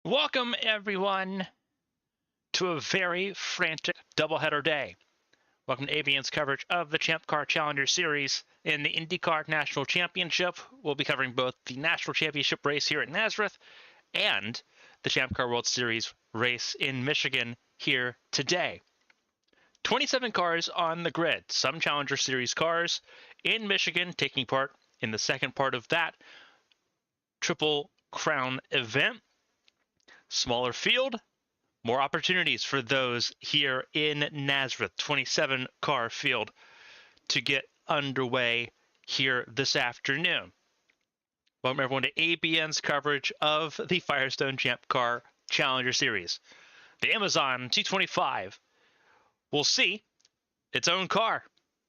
Welcome, everyone, to a very frantic doubleheader day. Welcome to ABN's coverage of the Champ Car Challenger Series in the IndyCar National Championship. We'll be covering both the National Championship race here at Nazareth and the Champ Car World Series race in Michigan here today. 27 cars on the grid, some Challenger Series cars in Michigan taking part in the second part of that Triple Crown event. Smaller field, more opportunities for those here in Nazareth. 27 car field to get underway here this afternoon. Welcome everyone to ABN's coverage of the Firestone Champ Car Challenger Series. The Amazon T25 will see its own car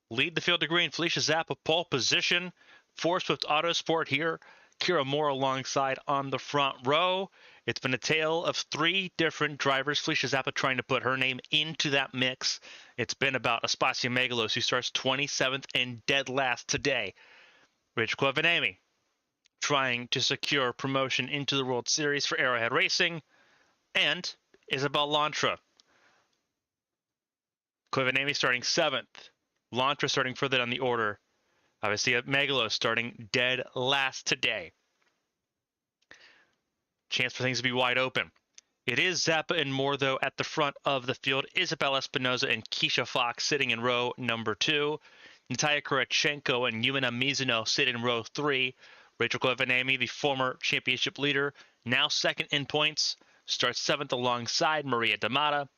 lead the field to green. Felicia Zappa pole position. Four Swift Autosport here. Kira Moore alongside on the front row. It's been a tale of three different drivers. Felicia Zappa trying to put her name into that mix. It's been about Aspasia Megalos, who starts 27th and dead last today. Rich Quevanami trying to secure promotion into the World Series for Arrowhead Racing. And Isabel Lantra. Quevanami starting 7th. Lantra starting further down the order. Obviously, Megalos starting dead last today. Chance for things to be wide open. It is Zappa and Moore, though, at the front of the field. Isabel Espinoza and Keisha Fox sitting in row number 2. Natalia Kurachenko and Yumina Mizuno sit in row 3. Rachel Quevanami, the former championship leader, now second in points, starts 7th alongside Maria Damata,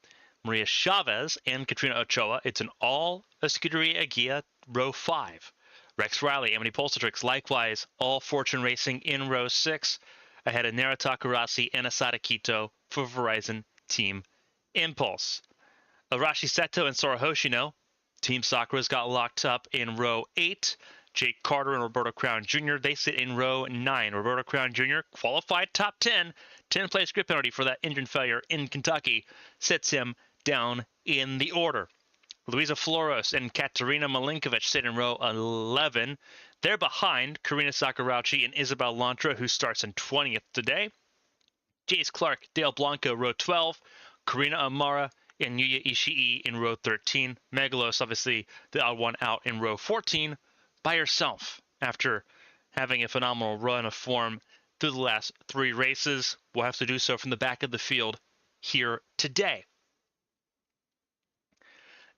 Maria Chavez, and Katrina Ochoa. It's an all-Escuderia Aguila row 5. Rex Riley, Emily Polsatrix, likewise, all Fortune Racing in row 6, ahead of Nara Takarasi and Asada Kito for Verizon Team Impulse. Arashi Seto and Sora Hoshino, Team Sakura's got locked up in row 8. Jake Carter and Roberto Crown Jr., they sit in row 9. Roberto Crown Jr., qualified top 10, 10-place grid penalty for that engine failure in Kentucky, sits him down in the order. Luisa Floros and Katerina Malinkovic sit in row 11. They're behind Karina Sakurauchi and Isabel Lantra, who starts in 20th today. Jace Clark, Dale Blanco, row 12. Karina Amara and Yuya Ishii in row 13. Megalos, obviously, the odd one out in row 14 by herself after having a phenomenal run of form through the last 3 races. We'll have to do so from the back of the field here today.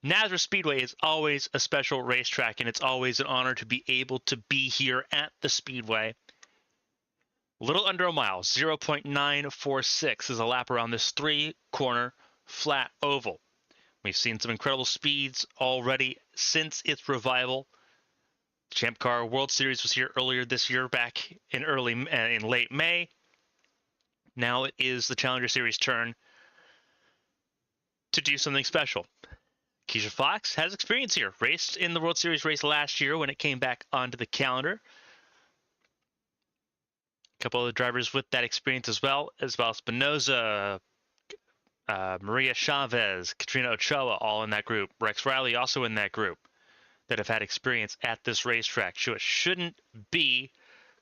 Nazareth Speedway is always a special racetrack, and it's always an honor to be able to be here at the Speedway. A little under a mile, 0.946 is a lap around this 3-corner flat oval. We've seen some incredible speeds already since its revival. Champ Car World Series was here earlier this year, back in late May. Now it is the Challenger Series' turn to do something special. Keisha Fox has experience here. Raced in the World Series race last year when it came back onto the calendar. A couple of the drivers with that experience as well Espinoza, Maria Chavez, Katrina Ochoa, all in that group. Rex Riley also in that group that have had experience at this racetrack. So it shouldn't be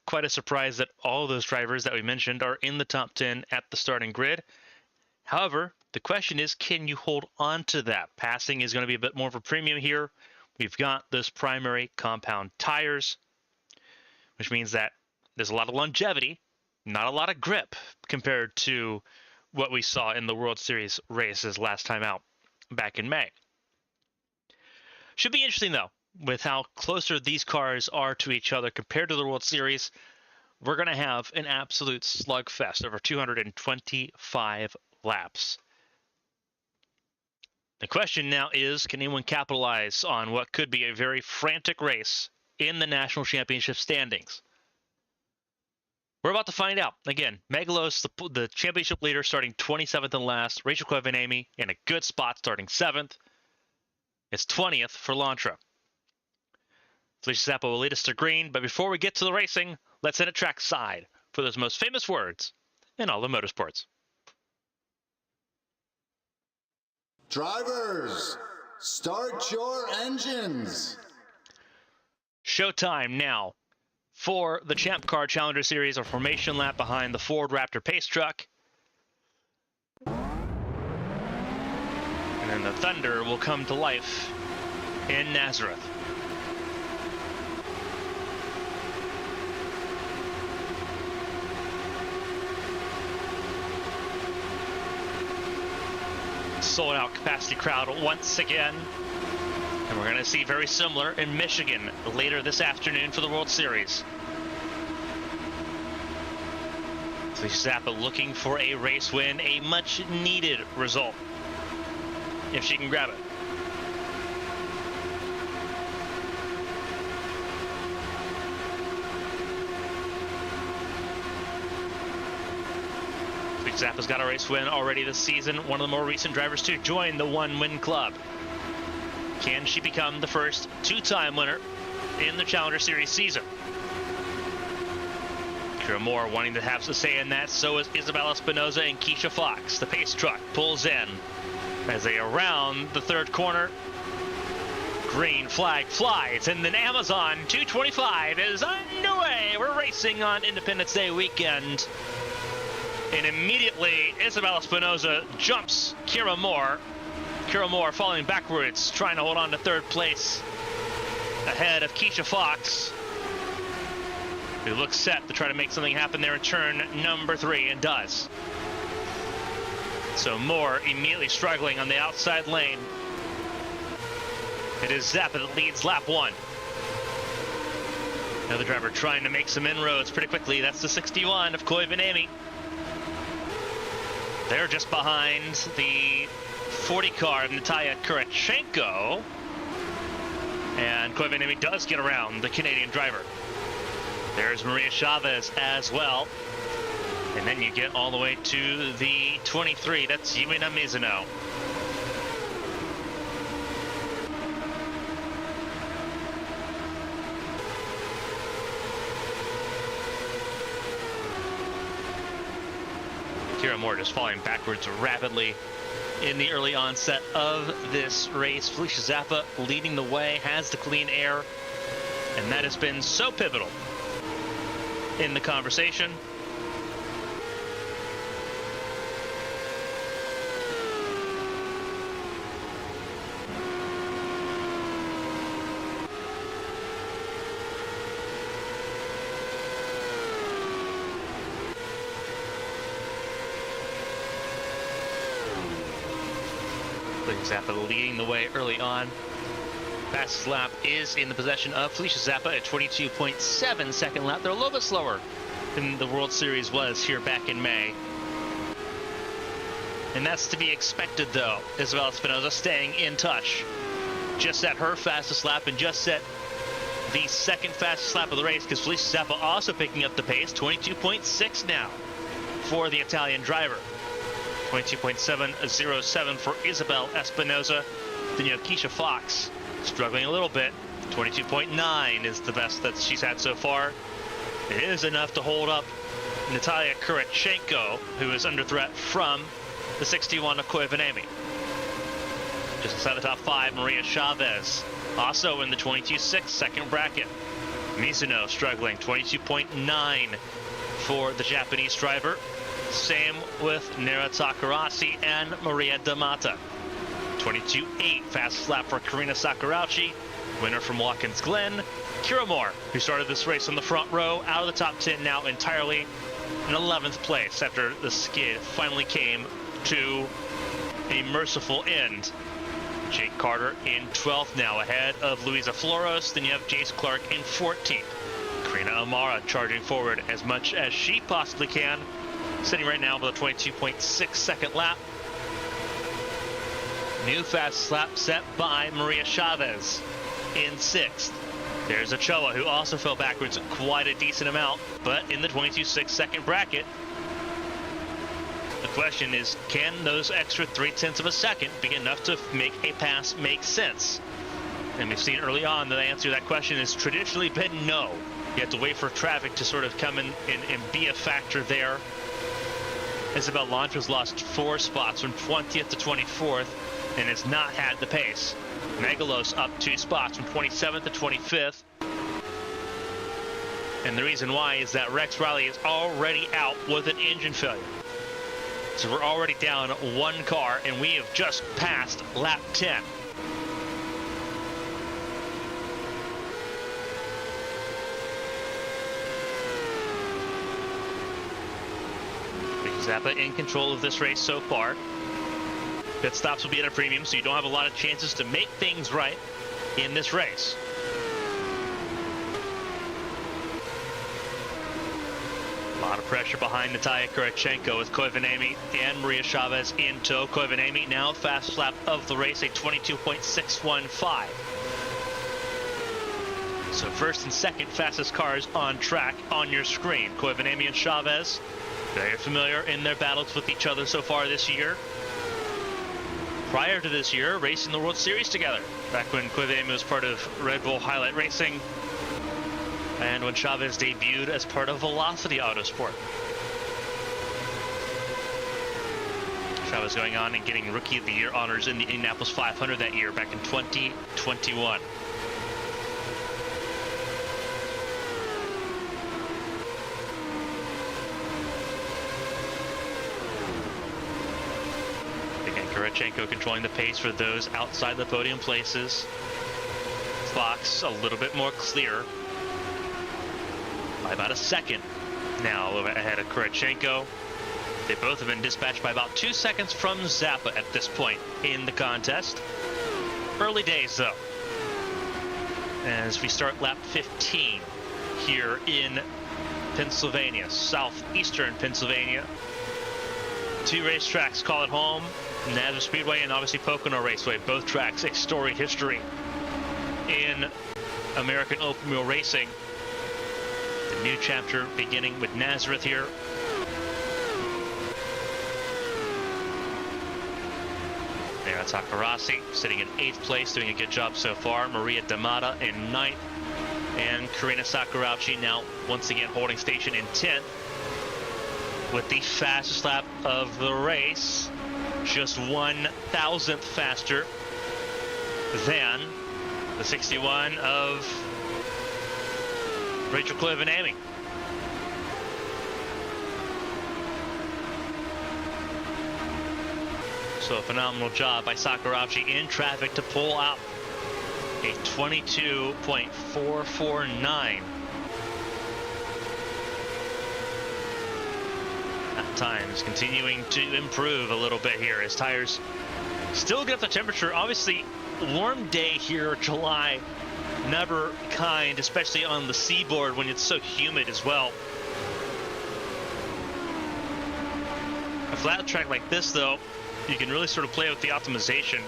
quite a surprise that all of those drivers that we mentioned are in the top 10 at the starting grid. However, the question is, can you hold on to that? Passing is going to be a bit more of a premium here. We've got those primary compound tires, which means that there's a lot of longevity, not a lot of grip compared to what we saw in the World Series races last time out back in May. Should be interesting, though, with how closer these cars are to each other compared to the World Series. We're going to have an absolute slugfest over 225 laps. The question now is, can anyone capitalize on what could be a very frantic race in the National Championship standings? We're about to find out. Again, Megalos, the championship leader, starting 27th and last. Rachel Quevanami in a good spot, starting 7th. It's 20th for Lantra. Felicia Zappa will lead us to green, but before we get to the racing, let's hit a track side for those most famous words in all of motorsports. Drivers, start your engines. Showtime now for the Champ Car Challenger Series, a formation lap behind the Ford Raptor pace truck. And the thunder will come to life in Nazareth. Sold out capacity crowd once again. And we're going to see very similar in Michigan later this afternoon for the World Series. Felicia Zappa looking for a race win, a much needed result, if she can grab it. Zappa's got a race win already this season, one of the more recent drivers to join the one-win club. Can she become the first two-time winner in the Challenger Series season? Kira Moore wanting to have a say in that, so is Isabel Espinosa and Keisha Fox. The pace truck pulls in as they are around the third corner. Green flag flies, and then Amazon 225 is underway. We're racing on Independence Day weekend. And immediately, Isabel Espinosa jumps Kira Moore. Kira Moore falling backwards, trying to hold on to third place ahead of Keisha Fox, who looks set to try to make something happen there in turn number 3, and does. So Moore immediately struggling on the outside lane. It is Zappa that leads lap 1. Another driver trying to make some inroads pretty quickly. That's the 61 of Koivu. They're just behind the 40 car of Natalia Kurachenko. And Koivu does get around the Canadian driver. There's Maria Chavez as well. And then you get all the way to the 23. That's Yumina Mizuno. Kira Moore just falling backwards rapidly in the early onset of this race. Felicia Zappa leading the way, has the clean air, and that has been so pivotal in the conversation. Zappa leading the way early on. Fastest lap is in the possession of Felicia Zappa at 22.7 second lap. They're a little bit slower than the World Series was here back in May. And that's to be expected, though. Isabel Espinosa staying in touch. Just set her fastest lap and just set the second fastest lap of the race, because Felicia Zappa also picking up the pace. 22.6 now for the Italian driver. 22.707 for Isabel Espinosa. Then you have Keisha Fox struggling a little bit. 22.9 is the best that she's had so far. It is enough to hold up Natalia Kurachenko, who is under threat from the 61 of Koivu. Just inside the top 5, Maria Chavez, also in the 22.6 second bracket. Mizuno struggling, 22.9 for the Japanese driver. Same with Nera Takarasi and Maria D'Amata. 22.8 fastest lap for Karina Sakurauchi, winner from Watkins Glen. Kira Moore, who started this race on the front row, out of the top 10 now entirely in 11th place after the skid finally came to a merciful end. Jake Carter in 12th now, ahead of Luisa Floros. Then you have Jace Clark in 14th. Karina Amara charging forward as much as she possibly can, sitting right now with a 22.6 second lap. New fast lap set by Maria Chavez in 6th. There's Ochoa, who also fell backwards quite a decent amount, but in the 22.6 second bracket. The question is, can those extra 0.3 of a second be enough to make a pass make sense? And we've seen early on that the answer to that question has traditionally been no. You have to wait for traffic to sort of come in and be a factor there. Isabel Lantra's lost 4 spots from 20th to 24th and has not had the pace. Megalos up 2 spots from 27th to 25th. And the reason why is that Rex Riley is already out with an engine failure. So we're already down one car, and we have just passed lap 10. Zappa in control of this race so far. Pit stops will be at a premium, so you don't have a lot of chances to make things right in this race. A lot of pressure behind Natalia Kurachenko with Koivuniemen and Maria Chavez in tow. Koivuniemen now fastest lap of the race, a 22.615. So first and second fastest cars on track on your screen. Koivuniemen and Chavez, very familiar in their battles with each other so far this year. Prior to this year, racing the World Series together, back when Koivuniemen was part of Red Bull Highlight Racing, and when Chavez debuted as part of Velocity Autosport. Chavez going on and getting Rookie of the Year honors in the Indianapolis 500 that year, back in 2021. Kurachenko controlling the pace for those outside the podium places. Fox a little bit more clear by about a second now ahead of Kurachenko. They both have been dispatched by about 2 seconds from Zappa at this point in the contest. Early days though, as we start lap 15 here in Pennsylvania, southeastern Pennsylvania. Two racetracks call it home. Nazareth Speedway and obviously Pocono Raceway, both tracks a storied history in American open wheel racing. The new chapter beginning with Nazareth here. There, Takarasi sitting in 8th place, doing a good job so far. Maria D'Amata in 9th, and Karina Sakurauchi now once again holding station in 10th with the fastest lap of the race. Just 1,000th faster than the 61 of Rachel Koivuniemen. So a phenomenal job by Sakurauchi in traffic to pull out a 22.449. Times continuing to improve a little bit here as tires still get the temperature. Obviously, warm day here, July, never kind, especially on the seaboard when it's so humid as well. A flat track like this, though, you can really sort of play with the optimization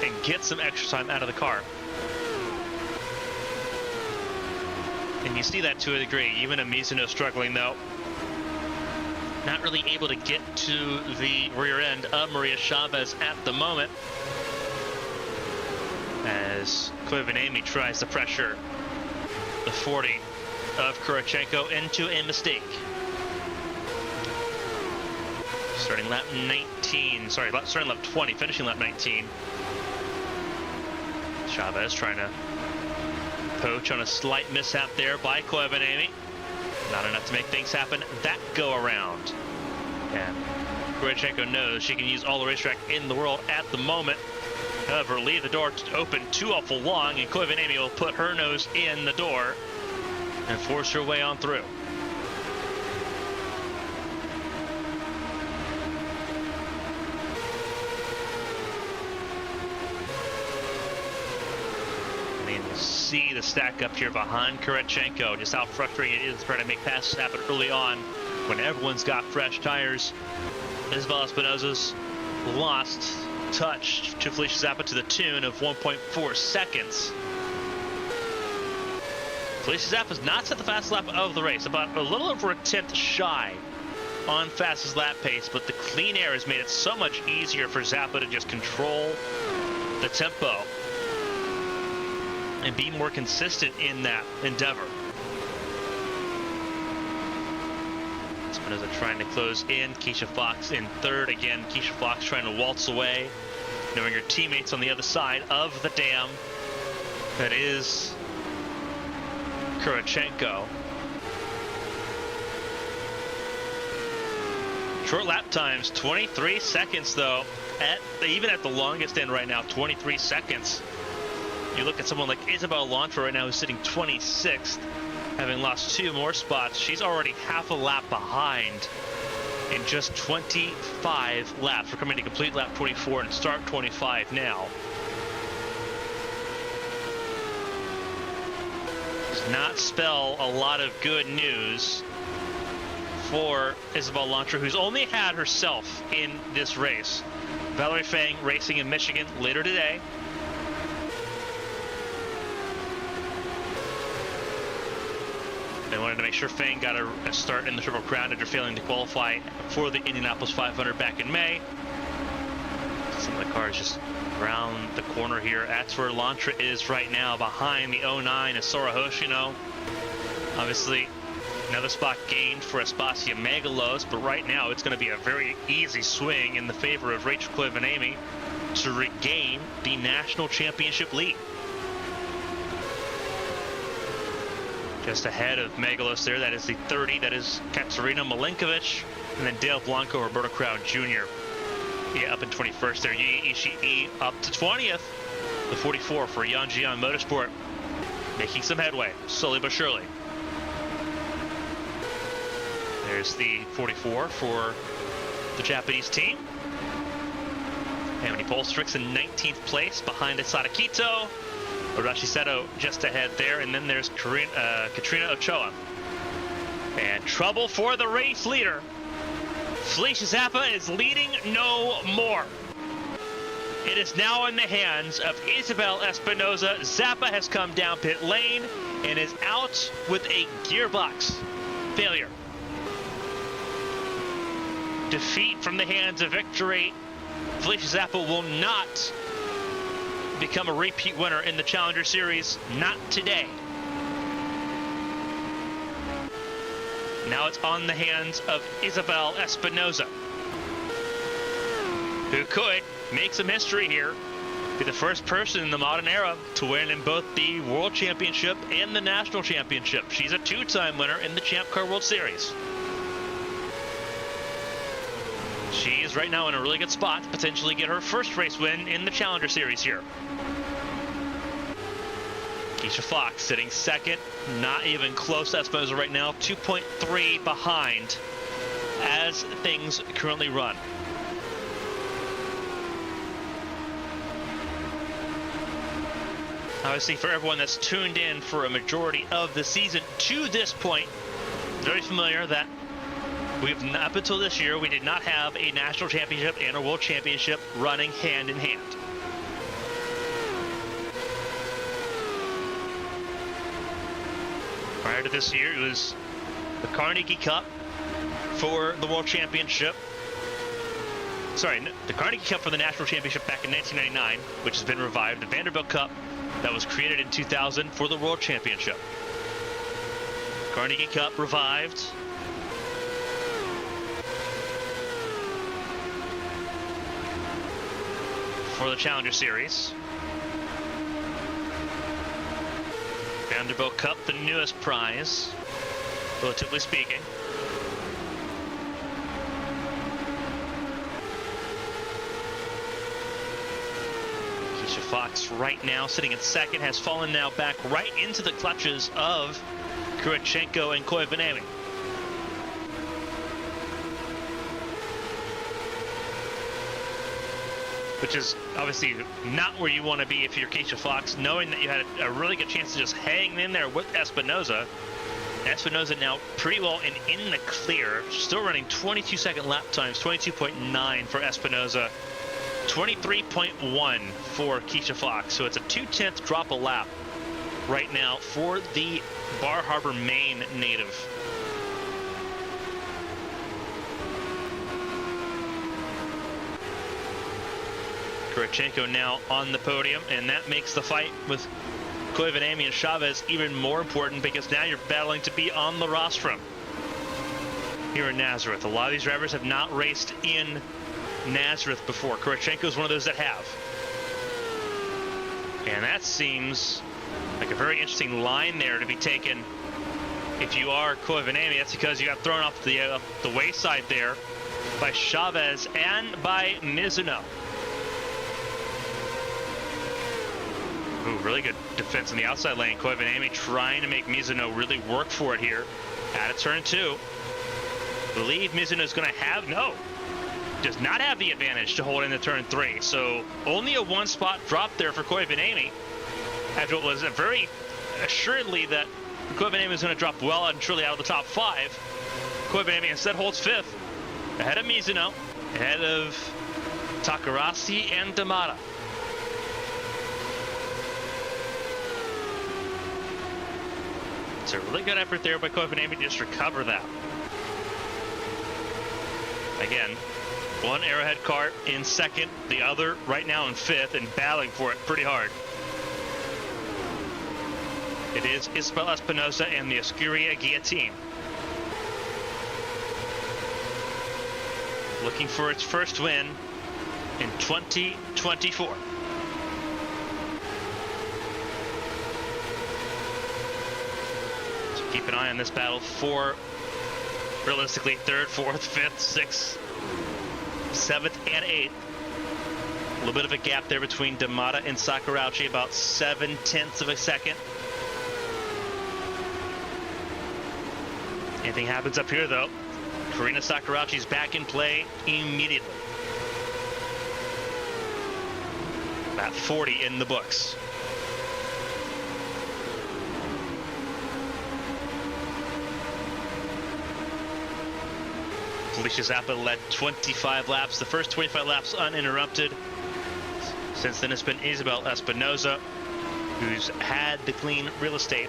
and get some extra time out of the car. And you see that to a degree. Even a Mizuno struggling, though. Not really able to get to the rear end of Maria Chavez at the moment, as Koivuniemen tries to pressure the 40 of Kurachenko into a mistake. Starting lap 20, finishing lap 19. Chavez trying to poach on a slight mishap there by Koivuniemen. Not enough to make things happen that go around. And Kurachenko knows she can use all the racetrack in the world at the moment. However, leave the door open too awful long, and Koivuniemen will put her nose in the door and force her way on through. See the stack up here behind Kurachenko, just how frustrating it is trying to make passes happen early on when everyone's got fresh tires. Isabel Espinosa's lost touch to Felicia Zappa to the tune of 1.4 seconds. Felicia Zappa's not set the fastest lap of the race, about a little over a 10th shy on fastest lap pace, but the clean air has made it so much easier for Zappa to just control the tempo and be more consistent in that endeavor. Espinosa trying to close in. Keisha Fox in 3rd. Again, Keisha Fox trying to waltz away, knowing her teammates on the other side of the dam. That is Kurachenko. Short lap times, 23 seconds though. Even at the longest end right now, 23 seconds. You look at someone like Isabel Elantra right now, who's sitting 26th, having lost 2 more spots. She's already half a lap behind in just 25 laps. We're coming to complete lap 24 and start 25 now. Does not spell a lot of good news for Isabel Elantra, who's only had herself in this race. Valerie Fang racing in Michigan later today. They wanted to make sure Fang got a start in the Triple Crown after failing to qualify for the Indianapolis 500 back in May. Some of the cars just around the corner here. That's where Elantra is right now. Behind the 09 is Sora Hoshino. Obviously, another spot gained for Aspasia Megalos, but right now it's going to be a very easy swing in the favor of Rachel Koivuniemen to regain the national championship lead. Just ahead of Megalos there, that is the 30, that is Katerina Malinkovic, and then Dale Blanco, Roberto Crown Jr. Yeah, up in 21st there. Yi Ishii up to 20th. The 44 for Yanjian Motorsport, making some headway, slowly but surely. There's the 44 for the Japanese team. Amity Polstrix in 19th place behind Asada Kito. Urashi Seto just ahead there, and then there's Katrina Ochoa. And trouble for the race leader. Felicia Zappa is leading no more. It is now in the hands of Isabel Espinoza. Zappa has come down pit lane and is out with a gearbox failure. Defeat from the hands of victory. Felicia Zappa will not become a repeat winner in the Challenger Series. Not today. Now it's on the hands of Isabel Espinoza, who could make some history here, be the first person in the modern era to win in both the World Championship and the National Championship. She's a 2-time winner in the Champ Car World Series. She is right now in a really good spot to potentially get her first race win in the Challenger Series here. Keisha Fox sitting second, not even close to Espinoza right now, 2.3 behind as things currently run. Obviously, for everyone that's tuned in for a majority of the season to this point, very familiar that up until this year, we did not have a national championship and a world championship running hand in hand. Prior to this year, it was the Carnegie Cup for the World Championship. Sorry, the Carnegie Cup for the National Championship back in 1999, which has been revived. The Vanderbilt Cup that was created in 2000 for the World Championship. Carnegie Cup revived. For the Challenger Series. Vanderbilt Cup, the newest prize, relatively speaking. Keisha Fox right now sitting in second, has fallen now back right into the clutches of Kurichenko and Koivuniemen. Which is obviously not where you want to be if you're Keisha Fox, knowing that you had a really good chance to just hang in there with Espinoza. Espinoza now pretty well in the clear, still running 22-second lap times, 22.9 for Espinoza, 23.1 for Keisha Fox. So it's a 2/10 drop a lap right now for the Bar Harbor, Maine native. Kurichenko now on the podium, and that makes the fight with Koivuniemen and Chavez even more important, because now you're battling to be on the rostrum here in Nazareth. A lot of these drivers have not raced in Nazareth before. Kurichenko is one of those that have. And that seems like a very interesting line there to be taken. If you are Koivuniemen, that's because you got thrown off the wayside there by Chavez and by Mizuno. Ooh, really good defense in the outside lane. Koivu trying to make Mizuno really work for it here. Out of turn 2. Believe Mizuno's going to have, no, does not have the advantage to hold into turn 3. So only a 1-spot drop there for Koivu after it was very assuredly that Koivu was going to drop well and truly out of the top 5. Koivu instead holds 5th, ahead of Mizuno, ahead of Takarasi and Damata. It's a really good effort there by Koivu to just recover that. Again, one Arrowhead kart in 2nd, the other right now in 5th and battling for it pretty hard. It is Isabel Espinosa and the Escuria Guillotine. Looking for its first win in 2024. So keep an eye on this battle for realistically 3rd, 4th, 5th, 6th, 7th, and 8th. A little bit of a gap there between Damata and Sakurauchi, about 0.7 of a second. Anything happens up here, though, Karina Sakurauchi's back in play immediately. About 40 in the books. Felicia Zappa led 25 laps, the first 25 laps uninterrupted. Since then, it's been Isabel Espinosa who's had the clean real estate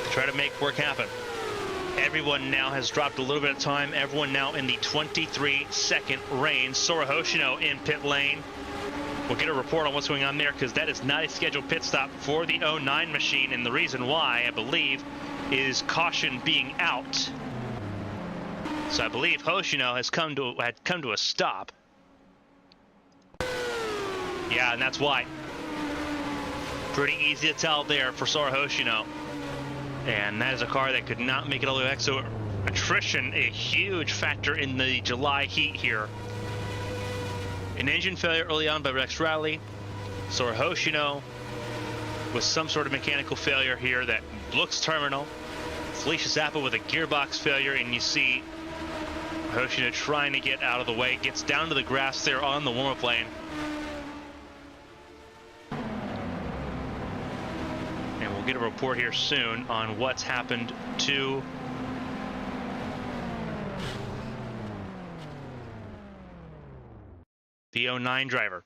to try to make work happen. Everyone now has dropped a little bit of time. Everyone now in the 23-second range. Sora Hoshino in pit lane. We'll get a report on what's going on there because that is not a scheduled pit stop for the 09 machine. And the reason why, I believe, is caution being out. So I believe Hoshino had come to a stop. Yeah, and that's why. Pretty easy to tell there for Sora Hoshino. And that is a car that could not make it all the way back. So attrition, a huge factor in the July heat here. An engine failure early on by Rex Rowley. Sora Hoshino with some sort of mechanical failure here that looks terminal. Felicia Zappa with a gearbox failure, and you see Hoshino trying to get out of the way. Gets down to the grass there on the warm-up lane. And we'll get a report here soon on what's happened to the 09 driver.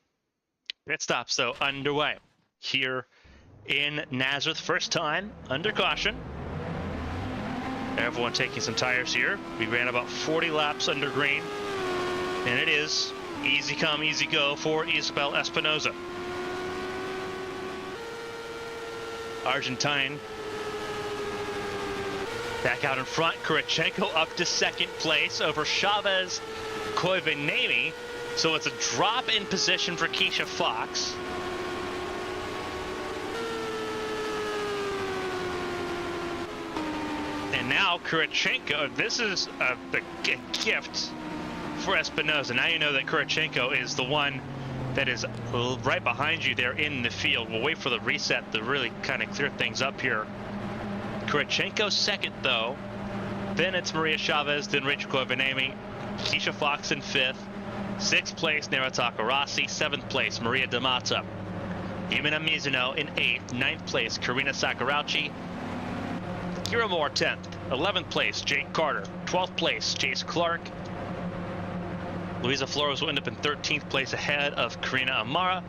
Pit stops, though, underway here in Nazareth. First time under caution. Everyone taking some tires here. We ran about 40 laps under green. And it is easy come, easy go for Isabel Espinosa. Argentine back out in front. Kurichenko up to 2nd place over Chavez Koivu. So it's a drop in position for Keisha Fox. And now Kurichenko, this is a gift for Espinosa. Now you know that Kurichenko is the one that is right behind you there in the field. We'll wait for the reset to really kind of clear things up here. Kurichenko 2nd, though. Then it's Maria Chavez, then Rachel Koivu. Keisha Fox in 5th. 6th place, Nara Takarasi. 7th place, Maria Damata. Yumina Mizuno in 8th. 9th place, Karina Sakurauchi. Kira Moore 10th. 11th place, Jake Carter. 12th place, Jace Clark. Luisa Flores will end up in 13th place ahead of Karina Amara.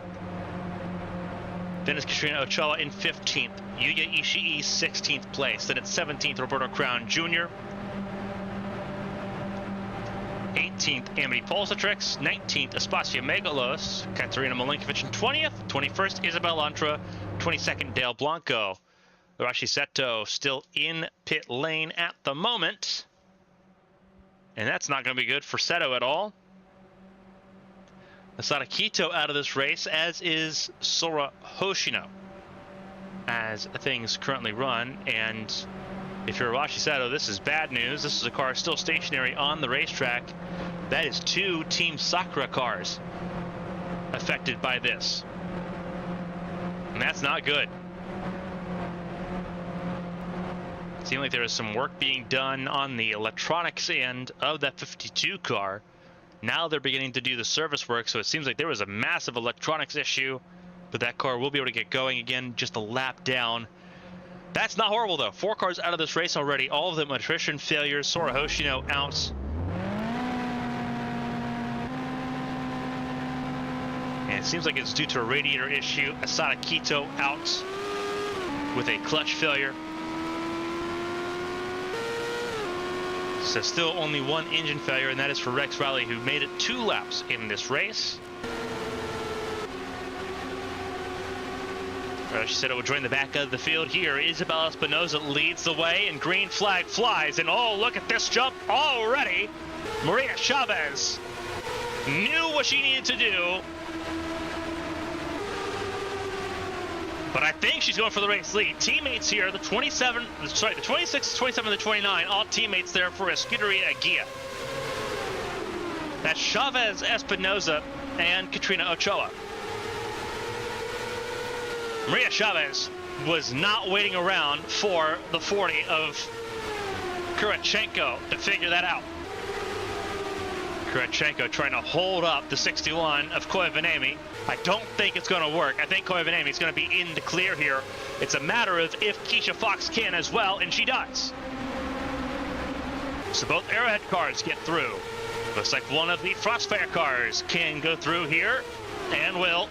Then it's Katrina Ochoa in 15th. Yuya Ishii 16th place. Then it's 17th, Roberto Crown Jr. 18th, Amity Polsatrix. 19th, Espacio Megalos. Katerina Milinkovic in 20th. 21st, Isabel Lantra. 22nd, Dale Blanco. Arashi Seto still in pit lane at the moment. And that's not going to be good for Seto at all. Asada Kito out of this race, as is Sora Hoshino, as things currently run. And If you're Rashi Sato, this is bad news. This is a car still stationary on the racetrack. That is 2 Team Sakura cars affected by this. And that's not good. It seemed like there was some work being done on the electronics end of that 52 car. Now they're beginning to do the service work, so it seems like there was a massive electronics issue, but that car will be able to get going again just a lap down. That's not horrible, though. 4 cars out of this race already, all of them attrition failures. Sora Hoshino out. And it seems like it's due to a radiator issue. Asada Kito out with a clutch failure. So still only 1 engine failure, and that is for Rex Riley, who made it 2 laps in this race. She said it would join the back of the field here. Isabel Espinosa leads the way, and green flag flies. And oh, look at this jump already. Maria Chavez knew what she needed to do. But I think she's going for the race lead. Teammates here, the 26, the 27, the 29, all teammates there for Escuderia Aguia. That's Chavez, Espinosa, and Katrina Ochoa. Maria Chavez was not waiting around for the 40 of Kurachenko to figure that out. Kurachenko trying to hold up the 61 of Koivanemi. I don't think it's going to work. I think Koivanemi is going to be in the clear here. It's a matter of if Keisha Fox can as well, and she does. So both Arrowhead cars get through. Looks like one of the Frostfire cars can go through here, and will.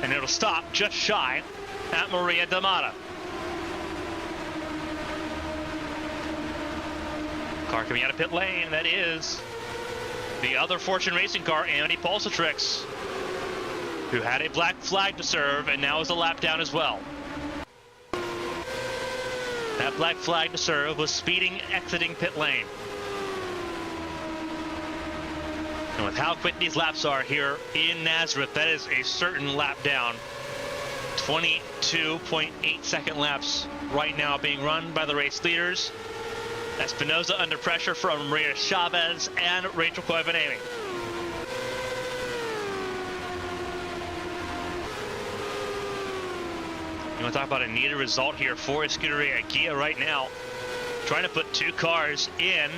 And it'll stop just shy at Maria D'Amata. Car coming out of pit lane, that is the other Fortune Racing car, Andy Pulsatrix, who had a black flag to serve and now is a lap down as well. That black flag to serve was speeding, exiting pit lane. And with how quick these laps are here in Nazareth, that is a certain lap down. 22.8 second laps right now being run by the race leaders. Espinosa under pressure from Maria Chavez and Rachel Koivanemi. You want to talk about a needed result here for Escuderia Aguia right now. Trying to put 2 cars in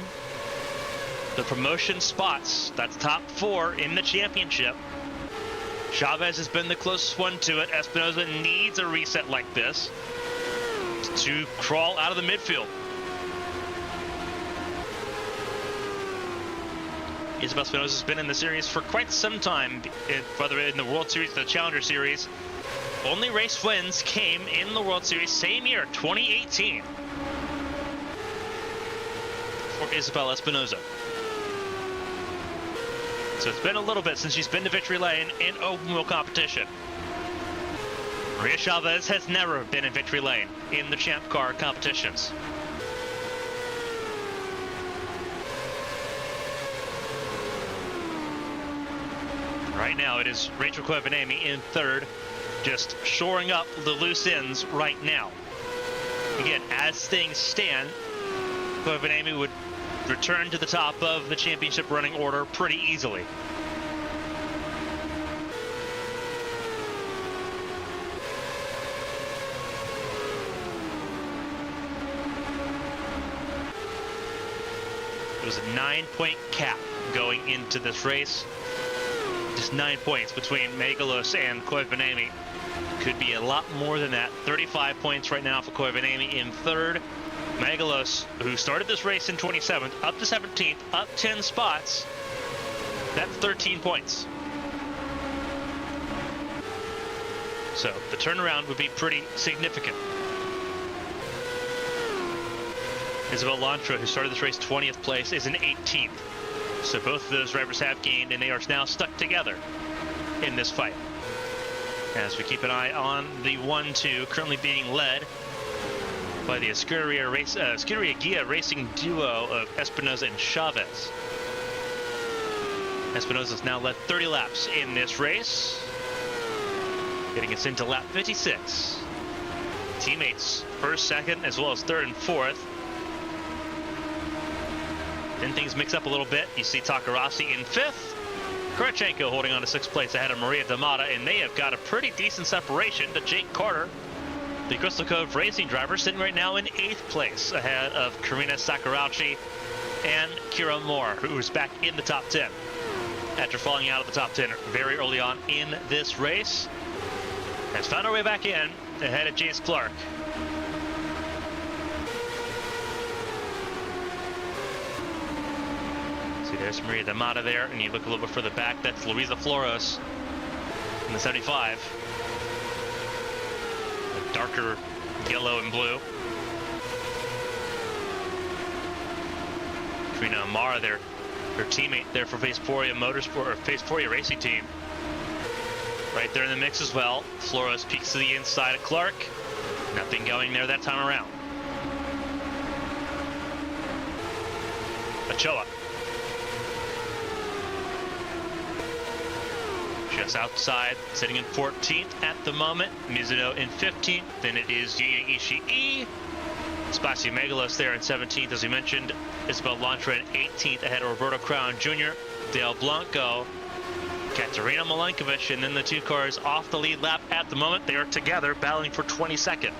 the promotion spots. That's top 4 in the championship. Chavez has been the closest one to it. Espinosa needs a reset like this to crawl out of the midfield. Isabel Espinosa has been in the series for quite some time, whether in the World Series or the Challenger Series. Only race wins came in the World Series same year, 2018, for Isabel Espinosa. So it's been a little bit since she's been to victory lane in open wheel competition. Maria Chavez has never been in victory lane in the Champ Car competitions. Right now it is Rachel Koivanemi in 3rd, just shoring up the loose ends right now. Again, as things stand, Koivanemi would return to the top of the championship running order pretty easily. It was a 9-point cap going into this race. Just 9 points between Megalos and Koivanemi. Could be a lot more than that. 35 points right now for Koivanemi in 3rd. Megalos, who started this race in 27th, up to 17th, up 10 spots. That's 13 points. So the turnaround would be pretty significant. Isabel Lantra, who started this race 20th place, is in 18th. So both of those drivers have gained, and they are now stuck together in this fight. As we keep an eye on the 1-2 currently being led by the Escuderia Aguia racing duo of Espinosa and Chavez. Espinosa's now led 30 laps in this race, getting us into lap 56. teammates first, second, as well as third and fourth. Then things mix up a little bit. You see Takarasi in fifth. Kurchenko holding on to 6th place ahead of Maria Damata, and they have got a pretty decent separation to Jake Carter, the Crystal Cove Racing driver, sitting right now in 8th place ahead of Karina Sakurauchi and Kira Moore, who is back in the top 10 after falling out of the top 10 very early on in this race. Has found her way back in ahead of Jace Clark. See, there's Maria Damata there, and you look a little bit further back, that's Luisa Floros in the 75. A darker yellow and blue. Trina Amara there, her teammate there for Vaporia Motorsport, or Vaporia Racing Team. Right there in the mix as well. Floros peeks to the inside of Clark. Nothing going there that time around. Ochoa. Just outside, sitting in 14th at the moment. Mizuno in 15th. Then it is Yuya Ishii. Spasio Megalos there in 17th, as we mentioned. Isabel Lantra in 18th ahead of Roberto Crown Jr. Dale Blanco, Katerina Milenkovic, and then the two cars off the lead lap at the moment. They are together battling for 22nd.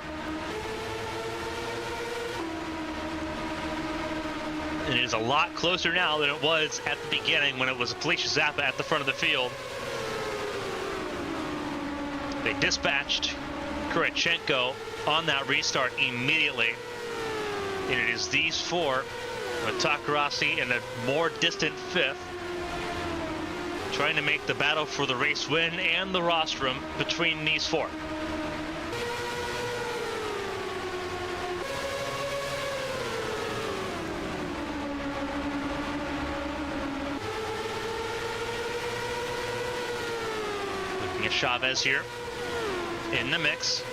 And it is a lot closer now than it was at the beginning when it was Felicia Zappa at the front of the field. They dispatched Kurchenko on that restart immediately. And it is these four, with Takarasi in a more distant 5th, trying to make the battle for the race win and the rostrum between these four. Looking at Chavez here in the mix.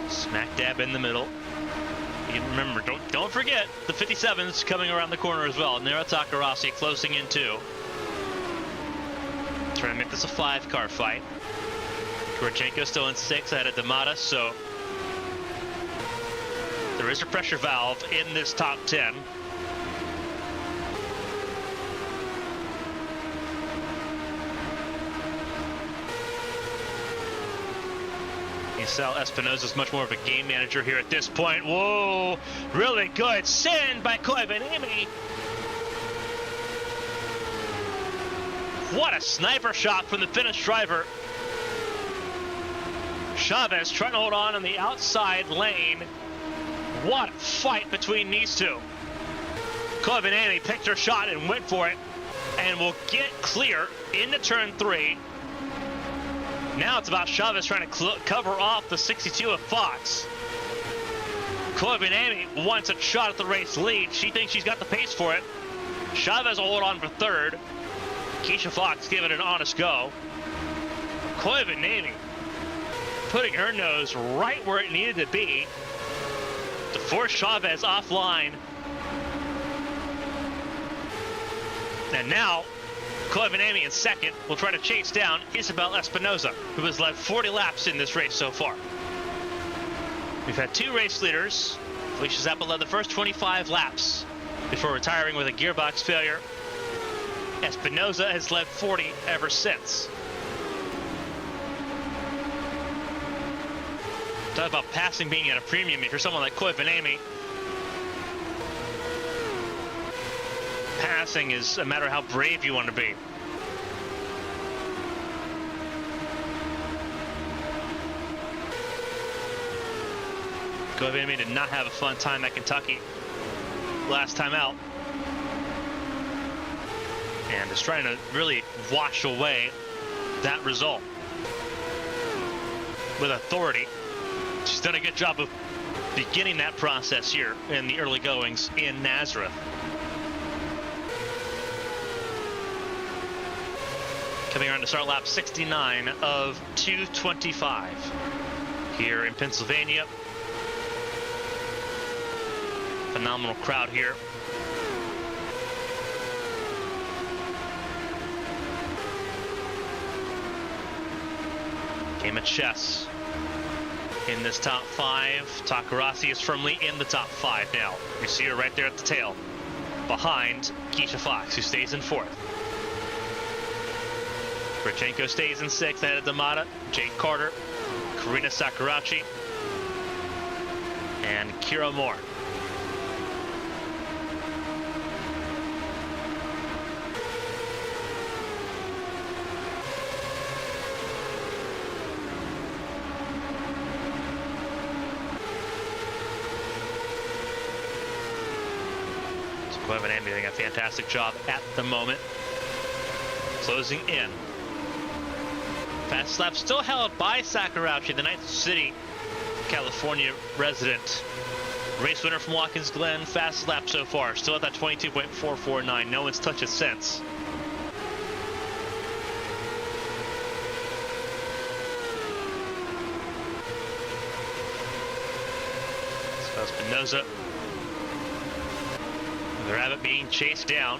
Smack dab in the middle. You remember, don't forget the 57's coming around the corner as well. Nero Takarasi closing in too. Trying to make this a 5-car fight. Kurchenko still in 6th ahead of Damata, so there is a pressure valve in this top 10. Sal Espinosa is much more of a game manager here at this point. Whoa, really good send by Koivanemi. What a sniper shot from the Finnish driver. Chavez trying to hold on the outside lane. What a fight between these two. Koivanemi picked her shot and went for it, and will get clear into turn 3. Now it's about Chavez trying to cover off the 62 of Fox. Koivanemi wants a shot at the race lead. She thinks she's got the pace for it. Chavez will hold on for 3rd. Keisha Fox giving it an honest go. Koivanemi putting her nose right where it needed to be to force Chavez offline. And now Koivanemi in 2nd will try to chase down Isabel Espinosa, who has led 40 laps in this race so far. We've had 2 race leaders. Felicia Zappa led the first 25 laps before retiring with a gearbox failure. Espinosa has led 40 ever since. Talk about passing being at a premium if you're someone like Koivanemi. Passing is a matter of how brave you want to be. Koivanemi did not have a fun time at Kentucky last time out, and is trying to really wash away that result with authority. She's done a good job of beginning that process here in the early goings in Nazareth. Coming around to start lap 69 of 225 here in Pennsylvania. Phenomenal crowd here. Game of chess in this top 5. Takarasi is firmly in the top 5 now. You see her right there at the tail, behind Keisha Fox, who stays in 4th. Kurchenko stays in 6th ahead of Damata, Jade Carter, Karina Sakurachi, and Kira Moore. Cleveland Amy doing a fantastic job at the moment. Closing in. Fast lap still held by Sakurachi, the Ninth City, California resident. Race winner from Watkins Glen. Fast lap so far. Still at that 22.449. No one's touched it since. So Espinoza. The rabbit being chased down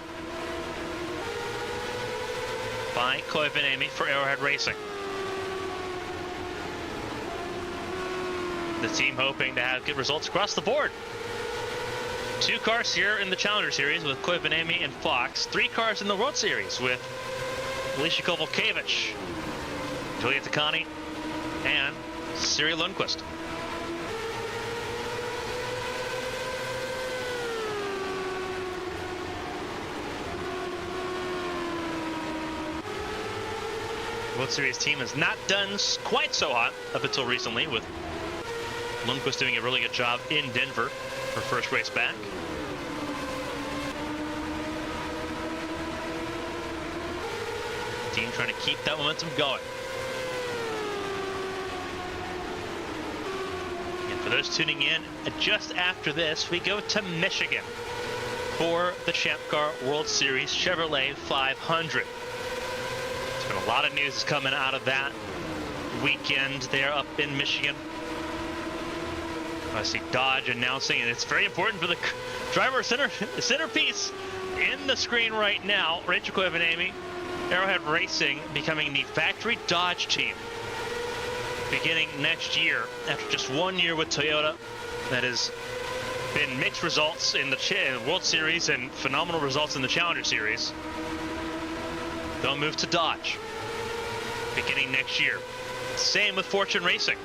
by Koivanemi for Arrowhead Racing. The team hoping to have good results across the board. 2 cars here in the Challenger Series with Koivanemi and Fox. 3 cars in the World Series with Alicia Kovalkiewicz, Julia Takani, and Siri Lundqvist. World Series team has not done quite so hot up until recently, with Lundqvist doing a really good job in Denver, her first race back. Team trying to keep that momentum going. And for those tuning in, just after this, we go to Michigan for the Champ Car World Series Chevrolet 500. Been a lot of news coming out of that weekend there up in Michigan. I see Dodge announcing, and it's very important for the driver centerpiece in the screen right now. Rachel Koivanemi, Arrowhead Racing becoming the factory Dodge team beginning next year after just 1 year with Toyota. That has been mixed results in the World Series and phenomenal results in the Challenger Series. They'll move to Dodge beginning next year. Same with Fortune Racing.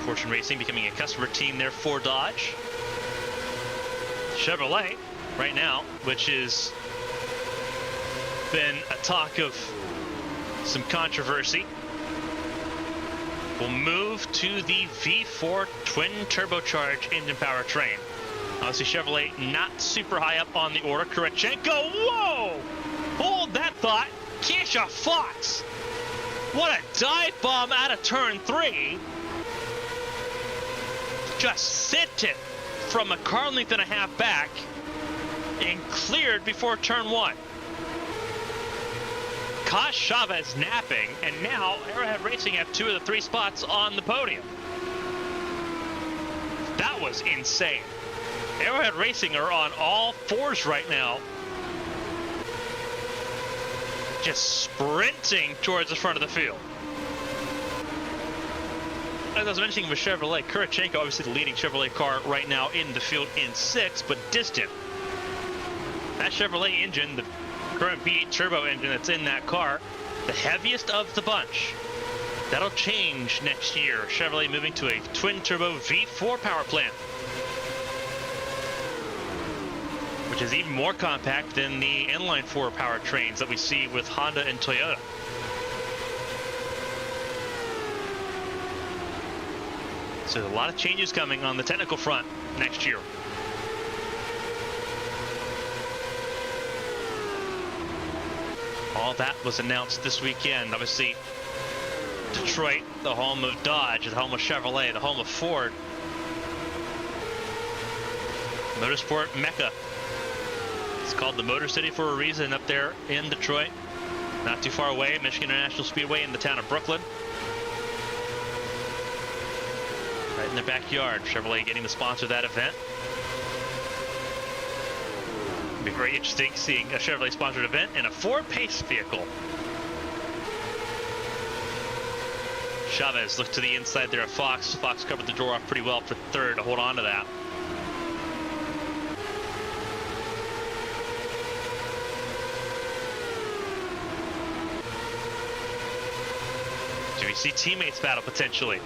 Fortune Racing becoming a customer team there for Dodge. Chevrolet right now, which has been a talk of some controversy, will move to the V4 twin turbocharged engine powertrain. Obviously, Chevrolet not super high up on the order. Kurchenko, whoa! Hold that thought. Keisha Fox. What a dive bomb out of turn 3. Just sent it from a car length and a half back and cleared before turn 1. Caught Chavez napping, and now Arrowhead Racing have 2 of the 3 spots on the podium. That was insane. Arrowhead Racing are on all 4s right now, just sprinting towards the front of the field. As I was mentioning with Chevrolet, Kurchenko, obviously the leading Chevrolet car right now in the field in 6th, but distant. That Chevrolet engine, the current V8 turbo engine that's in that car, the heaviest of the bunch. That'll change next year. Chevrolet moving to a twin turbo V4 power plant, which is even more compact than the inline 4 powertrains that we see with Honda and Toyota. So a lot of changes coming on the technical front next year. All that was announced this weekend. Obviously, Detroit, the home of Dodge, the home of Chevrolet, the home of Ford. Motorsport Mecca. It's called the Motor City for a reason up there in Detroit. Not too far away, Michigan International Speedway in the town of Brooklyn. Right in their backyard. Chevrolet getting the sponsor of that event. It'll be very interesting seeing a Chevrolet-sponsored event in a Ford-paced vehicle. Chavez looked to the inside there of Fox. Fox covered the door off pretty well for third to hold on to that. Do we see teammates battle potentially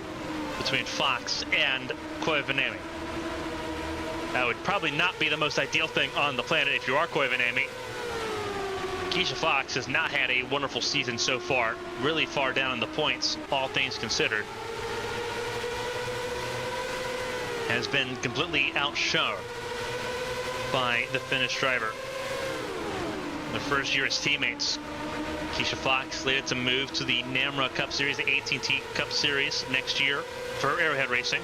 between Fox and Koivu? That would probably not be the most ideal thing on the planet if you are Koivu. Keisha Fox has not had a wonderful season so far, really far down in the points, all things considered. Has been completely outshone by the Finnish driver. The first year as teammates, Keisha Fox slated to move to the NAMRA Cup Series, the AT&T Cup Series next year for Arrowhead Racing.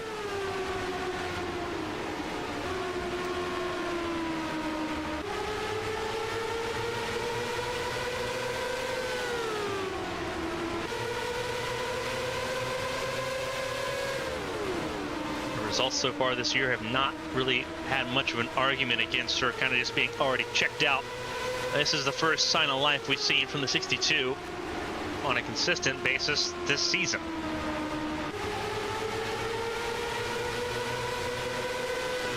Results so far this year have not really had much of an argument against her, kind of just being already checked out. This is the first sign of life we've seen from the 62 on a consistent basis this season.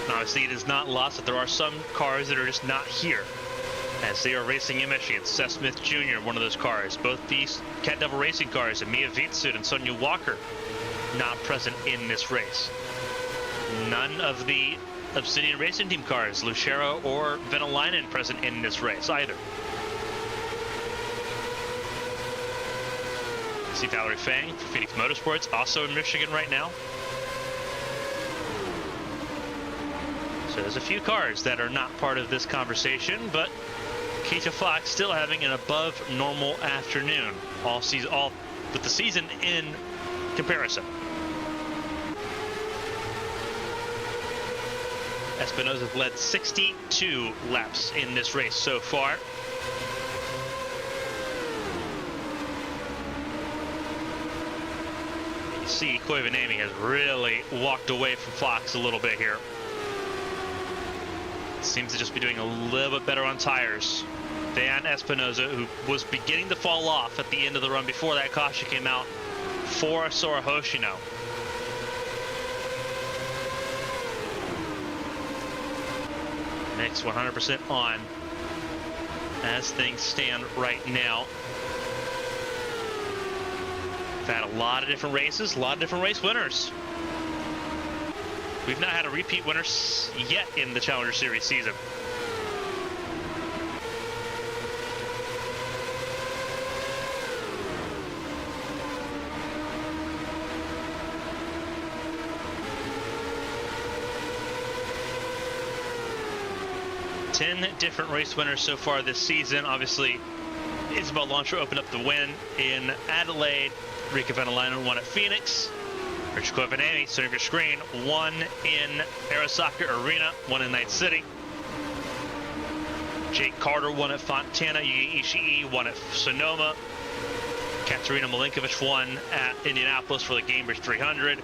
Obviously, it is not lost that there are some cars that are just not here as they are racing in Michigan. Seth Smith Jr., one of those cars. Both these Cat Devil Racing cars, and Mia Vitsud and Sonia Walker, not present in this race. None of the Obsidian Racing Team cars, Lucero or Venäläinen, present in this race either. See Valerie Fang for Phoenix Motorsports, also in Michigan right now. So there's a few cars that are not part of this conversation, but Keisha Fox still having an above normal afternoon, all with the season in comparison. Espinosa led 62 laps in this race so far. You see Koivu has really walked away from Fox a little bit here. Seems to just be doing a little bit better on tires than Espinosa, who was beginning to fall off at the end of the run before that caution came out for Sora Hoshino. Mix 100% on as things stand right now. We've had a lot of different races, a lot of different race winners. We've not had a repeat winner yet in the Challenger Series season. Different race winners so far this season. Obviously, Isabel Launcher opened up the win in Adelaide. Rika Venäläinen won at Phoenix. Richard Koivu, center of your screen, won in Arasaka Arena, won in Night City. Jake Carter won at Fontana. Yuki Ishii won at Sonoma. Katerina Milinkovic won at Indianapolis for the Gamebridge 300.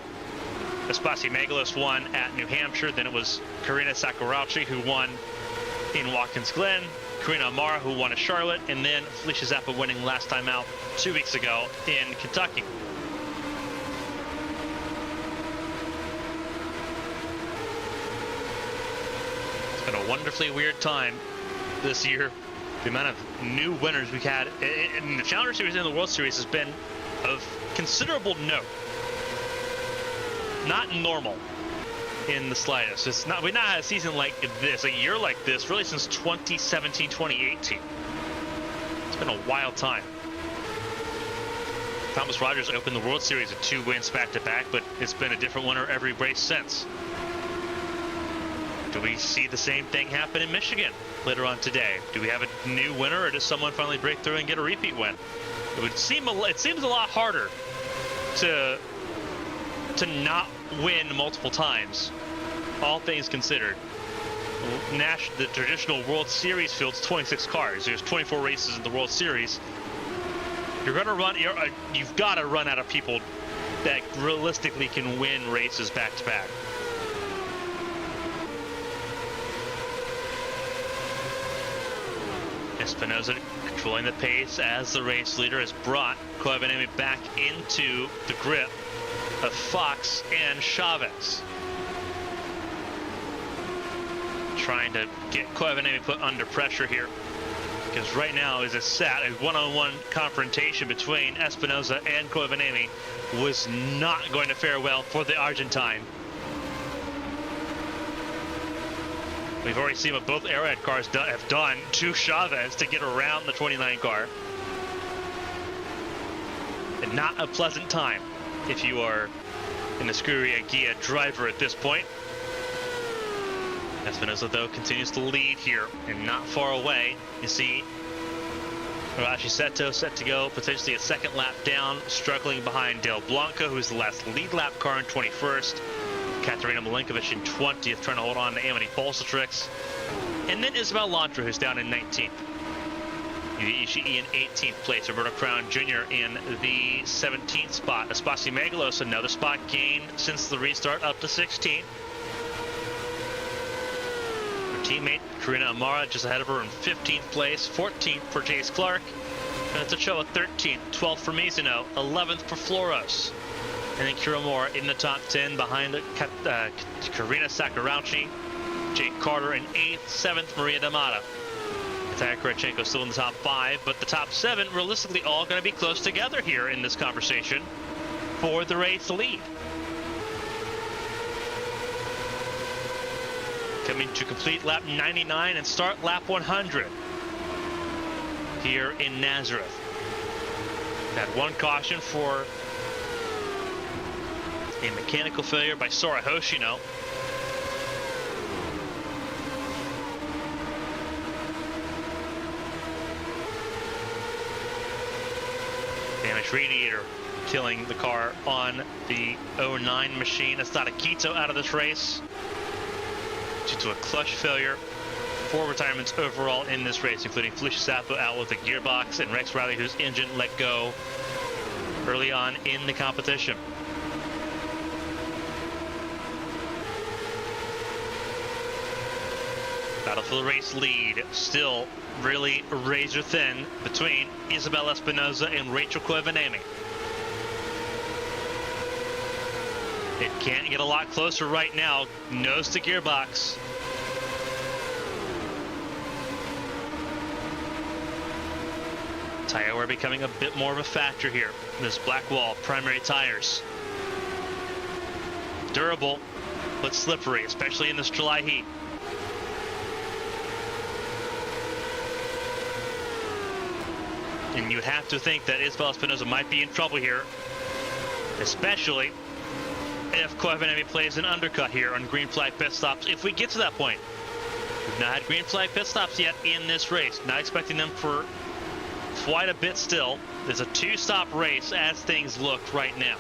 Vespasi Megalos won at New Hampshire. Then it was Karina Sakurauchi who won in Watkins Glen, Karina Amara who won at Charlotte, and then Felicia Zappa winning last time out 2 weeks ago in Kentucky. It's been a wonderfully weird time this year. The amount of new winners we've had in the Challenger Series and the World Series has been of considerable note. Not normal in the slightest. We've not had a season like this, a year like this, really since 2017, 2018. It's been a wild time. Thomas Rogers opened the World Series with 2 wins back-to-back, but it's been a different winner every race since. Do we see the same thing happen in Michigan later on today? Do we have a new winner, or does someone finally break through and get a repeat win? It seems a lot harder to not win multiple times, all things considered. The traditional World Series fields 26 cars. There's 24 races in the World Series. You've got to run out of people that realistically can win races back to back. Espinosa controlling the pace as the race leader has brought Covenemi back into the grip of Fox and Chavez. Trying to get Covenemi put under pressure here, because right now as it's sat, a one-on-one confrontation between Espinosa and Covenemi was not going to fare well for the Argentine. We've already seen what both Arrowhead cars have done to Chavez to get around the 29 car. And not a pleasant time if you are an Escuderia Guia driver at this point. Espinosa, though, continues to lead here and not far away. You see Arashi Seto set to go, potentially a second lap down, struggling behind Del Blanco, who's the last lead lap car in 21st. Katarina Milinkovic in 20th, trying to hold on to Amity Bolsatrix. And then Isabel Lantra, who's down in 19th. Yuki Ishii in 18th place. Roberto Crown Jr. in the 17th spot. Espasi Megalos, another spot gained since the restart, up to 16th. Her teammate, Karina Amara, just ahead of her in 15th place. 14th for Chase Clark. And Tachoa 13th. 12th for Mizuno. 11th for Floros. And then Kira Moore in the top 10 behind Karina Sakurauchi. Jake Carter in 8th, 7th, Maria D'Amata. Natalia Kurachenko still in the top 5, but the top 7 realistically all going to be close together here in this conversation for the race lead. Coming to complete lap 99 and start lap 100 here in Nazareth. Had one caution for a mechanical failure by Sora Hoshino. Damaged radiator killing the car on the 09 machine. Estada Quito out of this race due to a clutch failure. 4 retirements overall in this race, including Felicia Sapo out with a gearbox and Rex Riley, whose engine let go early on in the competition. Battle for the race lead, still really razor thin between Isabel Espinosa and Rachel Covenemi. It can't get a lot closer right now. Nose to gearbox. Tire wear becoming a bit more of a factor here. This black wall, primary tires. Durable, but slippery, especially in this July heat. And you have to think that Isabel Espinosa might be in trouble here, especially if Covenemi plays an undercut here on green flag pit stops. If we get to that point, we've not had green flag pit stops yet in this race. Not expecting them for quite a bit still. There's a 2-stop race as things look right now.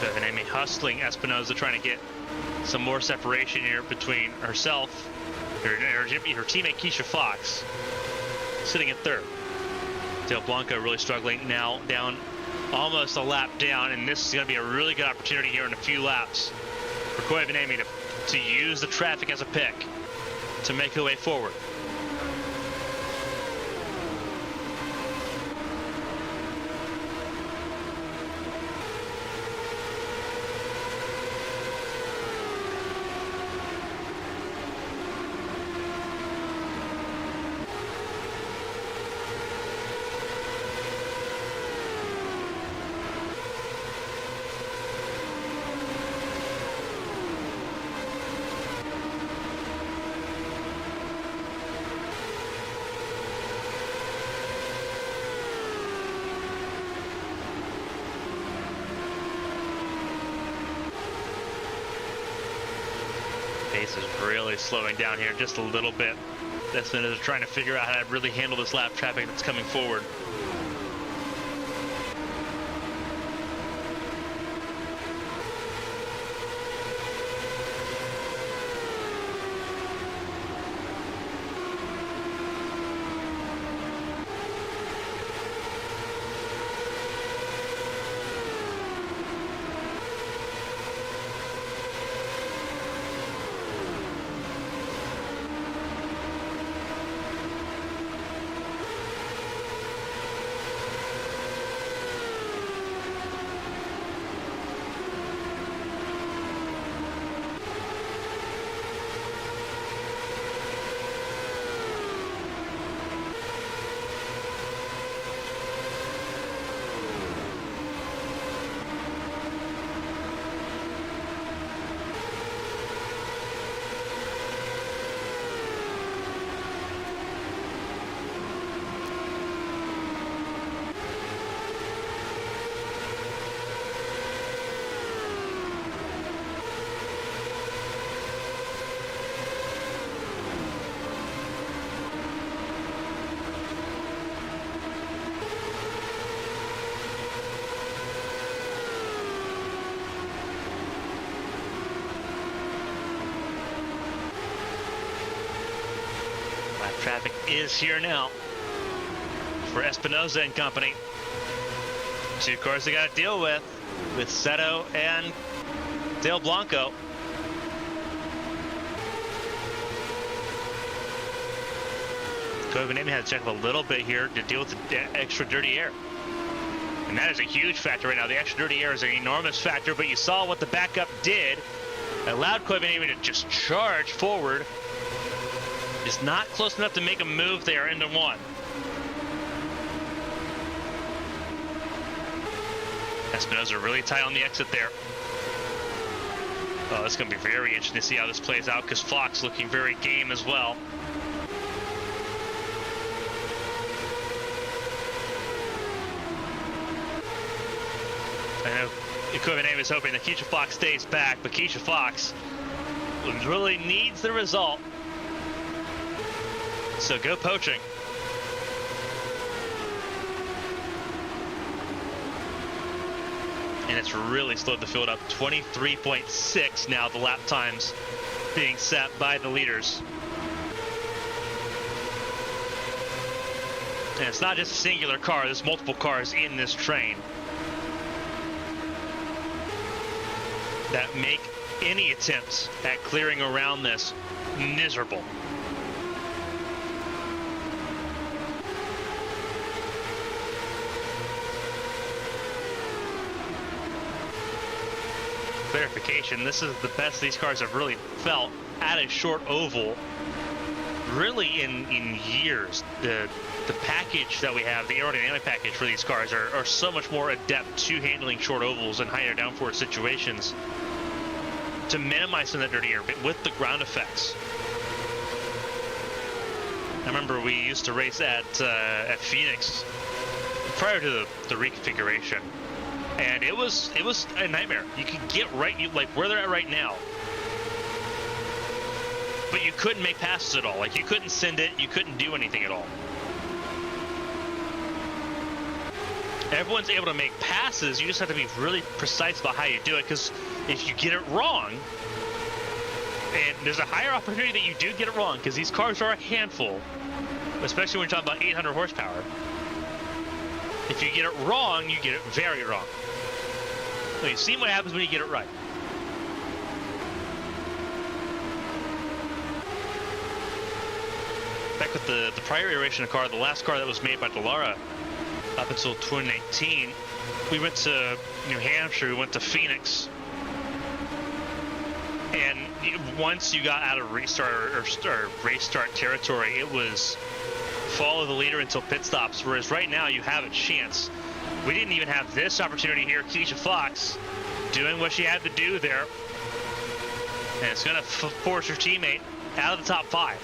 Covenemi hustling Espinosa, trying to get some more separation here between herself, her teammate Keisha Fox, sitting at 3rd. Del Blanco really struggling now, down almost a lap down, and this is going to be a really good opportunity here in a few laps for Covenemi to use the traffic as a pick to make her way forward. Pace is really slowing down here just a little bit. Espinosa trying to figure out how to really handle this lap traffic that's coming forward. Traffic is here now for Espinosa and company. 2 cars they got to deal with Seto and Del Blanco. Covenant had to check up a little bit here to deal with the extra dirty air. And that is a huge factor right now. The extra dirty air is an enormous factor, but you saw what the backup did. It allowed Covenant to just charge forward. Is not close enough to make a move there into 1. Espinosa really tight on the exit there. Oh, it's going to be very interesting to see how this plays out because Fox looking very game as well. I know Equipment is hoping that Keisha Fox stays back, but Keisha Fox really needs the result. So go poaching. And it's really slowed the field up. 23.6 now the lap times being set by the leaders. And it's not just a singular car, there's multiple cars in this train that make any attempts at clearing around this miserable. Clarification, this is the best these cars have really felt at a short oval really in years. The package that we have, the aerodynamic package for these cars are so much more adept to handling short ovals and higher downforce situations to minimize some of that dirty air with the ground effects. I remember we used to race at Phoenix prior to the reconfiguration, and it was a nightmare. You could get right, like where they're at right now, but you couldn't make passes at all. Like you couldn't send it, you couldn't do anything at all. Everyone's able to make passes, you just have to be really precise about how you do it, because if you get it wrong, and there's a higher opportunity that you do get it wrong, because these cars are a handful, especially when you're talking about 800 horsepower. If you get it wrong, you get it very wrong. So you've seen what happens when you get it right. Back with the prior iteration of car, the last car that was made by Dallara up until 2018, we went to New Hampshire, we went to Phoenix, and once you got out of restart or race start territory, it was follow the leader until pit stops, whereas right now you have a chance. We didn't even have this opportunity here. Keisha Fox doing what she had to do there, and it's going to force her teammate out of the top 5.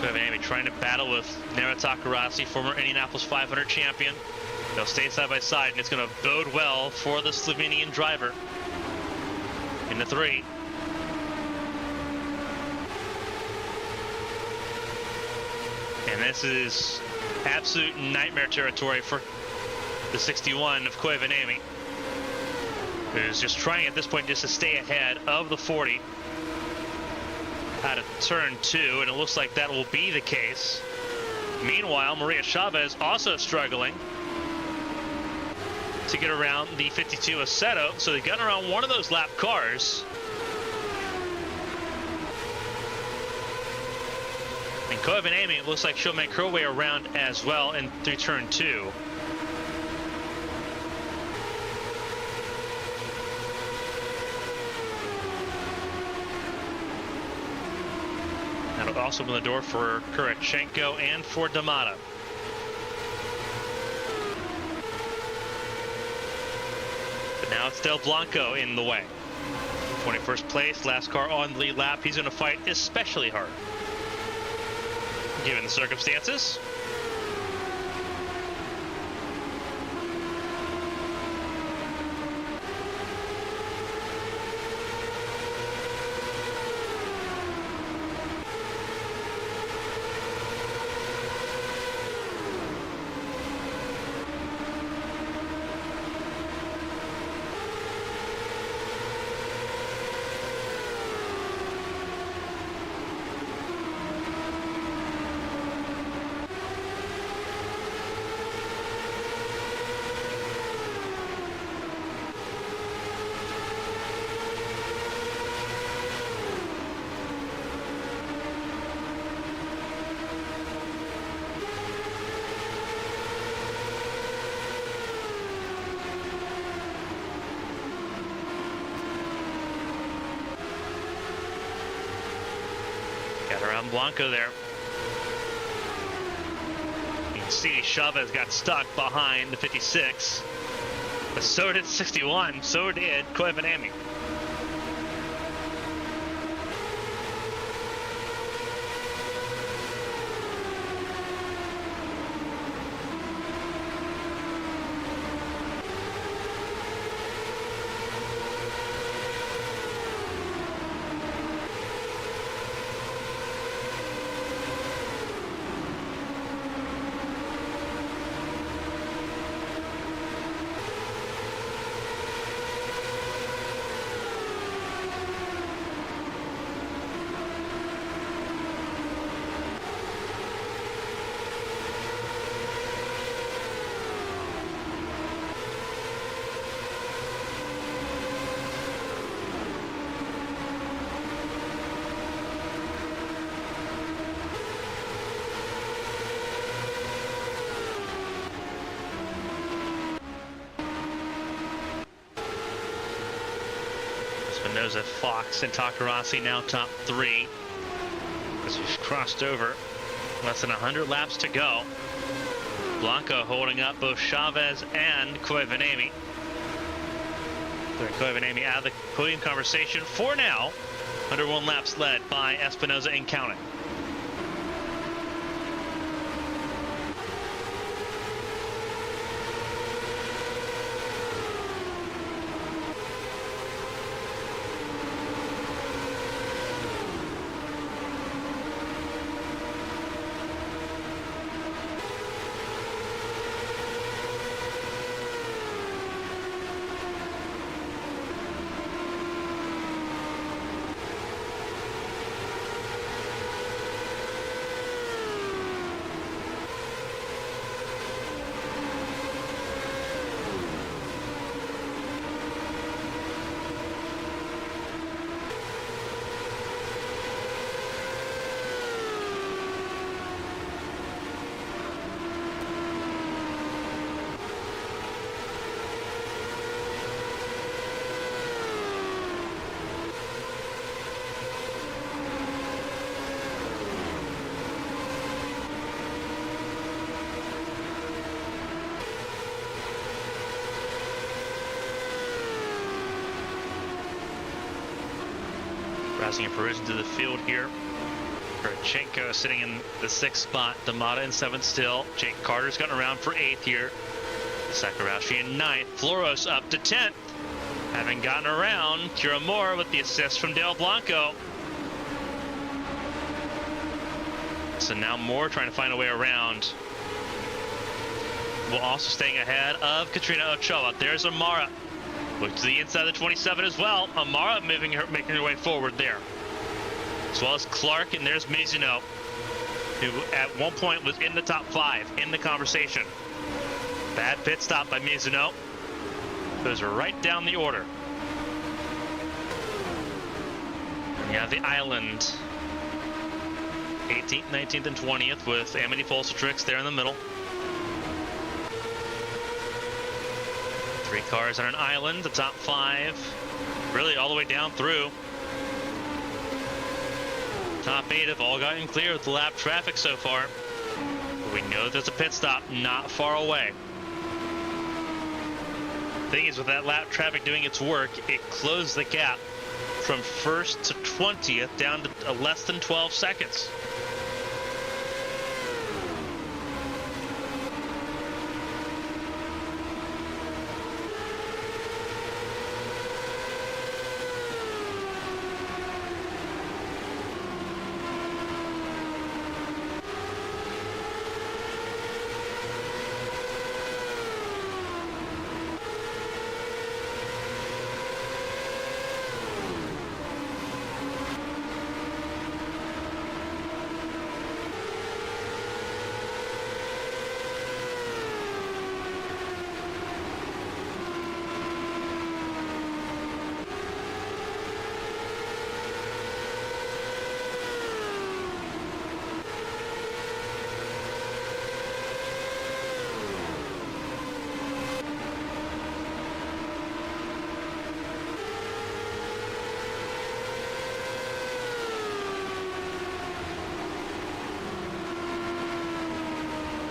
Amy trying to battle with Nara Takarasi, former Indianapolis 500 champion. They'll stay side by side, and it's going to bode well for the Slovenian driver. Into 3. And this is absolute nightmare territory for the 61 of Koivanemi, who's just trying at this point just to stay ahead of the 40 out of turn 2, and it looks like that will be the case. Meanwhile, Maria Chavez also struggling to get around the 52 Aceto, so they got around one of those lap cars. And Koivanemi, it looks like she'll make her way around as well and through turn 2. That'll also open the door for Kurachenko and for D'Amato. But now it's Del Blanco in the way. 21st place, last car on the lead lap. He's going to fight especially hard, given the circumstances. Got around Blanco there. You can see Chavez got stuck behind the 56. But so did 61. So did Koivanami. Espinosa, Fox, and Takarasi now top 3 as we've crossed over. Less than 100 laps to go. Blanco holding up both Chavez and Koivanami. Koivanami out of the podium conversation for now. 101 laps led by Espinosa and counting. Rousing and Peruzzi to the field here. Kurchenko sitting in the 6th spot. D'Amata in 7th still. Jake Carter's gotten around for 8th here. Sakurashi in 9th. Floros up to 10th. Having gotten around, Kiramura with the assist from Del Blanco. So now Moore trying to find a way around. While also staying ahead of Katrina Ochoa. There's Amara. Look to the inside of the 27 as well. Amara making her way forward there. As well as Clark, and there's Mizuno, who at one point was in the top 5 in the conversation. Bad pit stop by Mizuno. Goes right down the order. And you have the island. 18th, 19th, and 20th with Amity Folsatrix there in the middle. 3 cars on an island, the top 5, really all the way down through. Top 8 have all gotten clear with the lap traffic so far. But we know there's a pit stop not far away. Thing is, with that lap traffic doing its work, it closed the gap from 1st to 20th down to less than 12 seconds.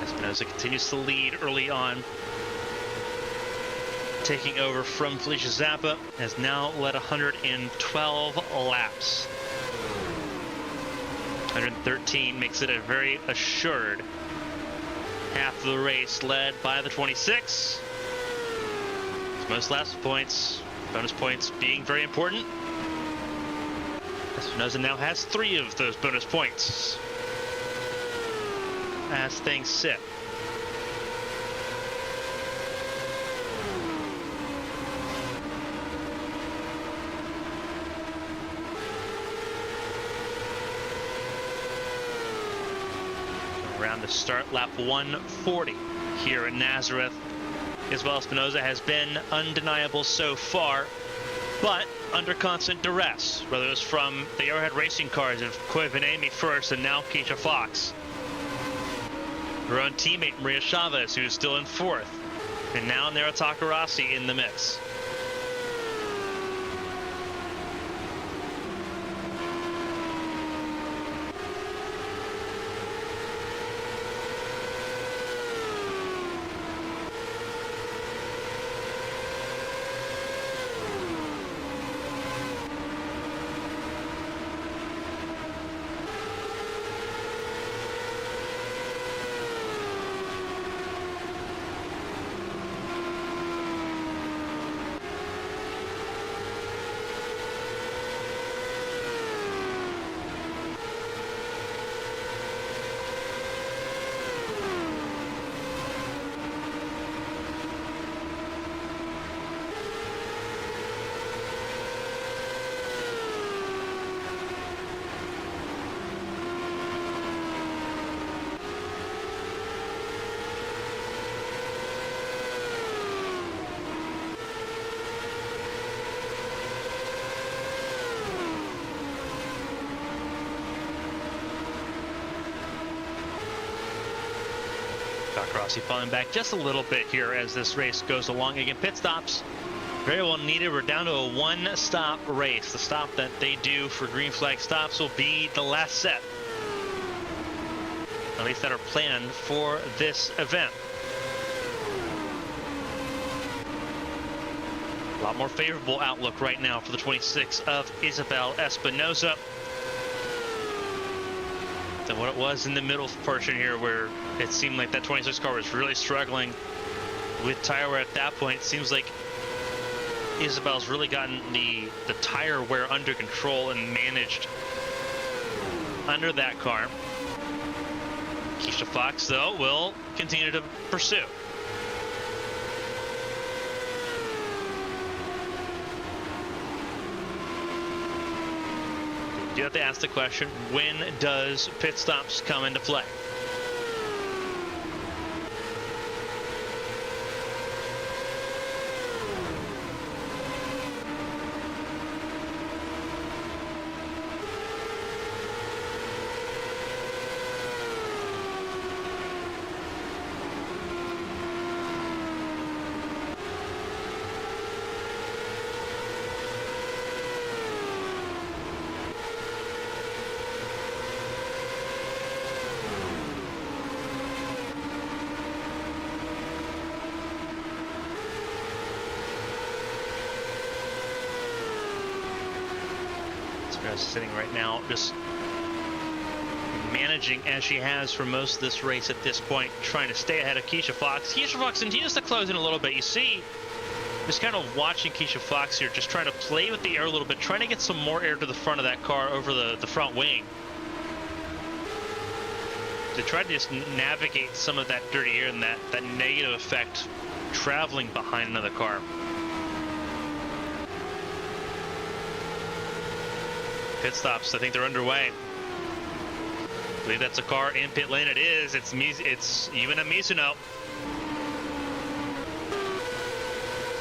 Espinosa continues to lead early on, taking over from Felicia Zappa, has now led 112 laps. 113 makes it a very assured half of the race led by the 26. Most laps points, bonus points being very important. Espinosa now has 3 of those bonus points as things sit. Around the start, lap 140 here at Nazareth. Isabel Espinosa has been undeniable so far, but under constant duress, whether it was from the Arrowhead Racing cars of Koi Vanemi first and now Keisha Fox. Her own teammate Maria Chavez, who's still in 4th, and now Nara Takarasi in the mix. Rossi falling back just a little bit here as this race goes along. Again, pit stops very well needed. We're down to a 1-stop race. The stop that they do for green flag stops will be the last set, at least that are planned for this event. A lot more favorable outlook right now for the 26 of Isabel Espinosa than what it was in the middle portion here, where it seemed like that 26 car was really struggling with tire wear at that point. It seems like Isabel's really gotten the tire wear under control and managed under that car. Keisha Fox, though, will continue to pursue. You have to ask the question, when does pit stops come into play? Sitting right now, just managing as she has for most of this race at this point, trying to stay ahead of Keisha Fox. Keisha Fox continues to close in a little bit. You see, just kind of watching Keisha Fox here, just trying to play with the air a little bit, trying to get some more air to the front of that car over the front wing, to try to just navigate some of that dirty air and that negative effect traveling behind another car. Pit stops, I think they're underway. I believe that's a car in pit lane. It is. It's even a Mizuno.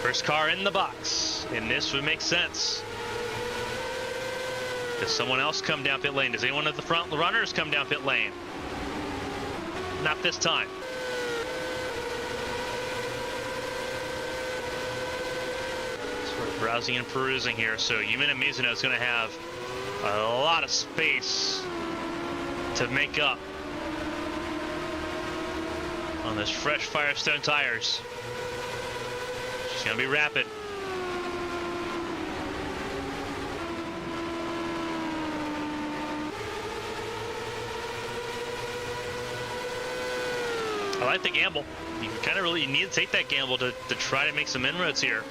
First car in the box, and this would make sense. Does someone else come down pit lane? Does anyone of the front runners come down pit lane? Not this time. Sort of browsing and perusing here. So Yumina Mizuno is going to have a lot of space to make up on those fresh Firestone tires. She's going to be rapid. I like the gamble. You kind of really need to take that gamble to try to make some inroads here.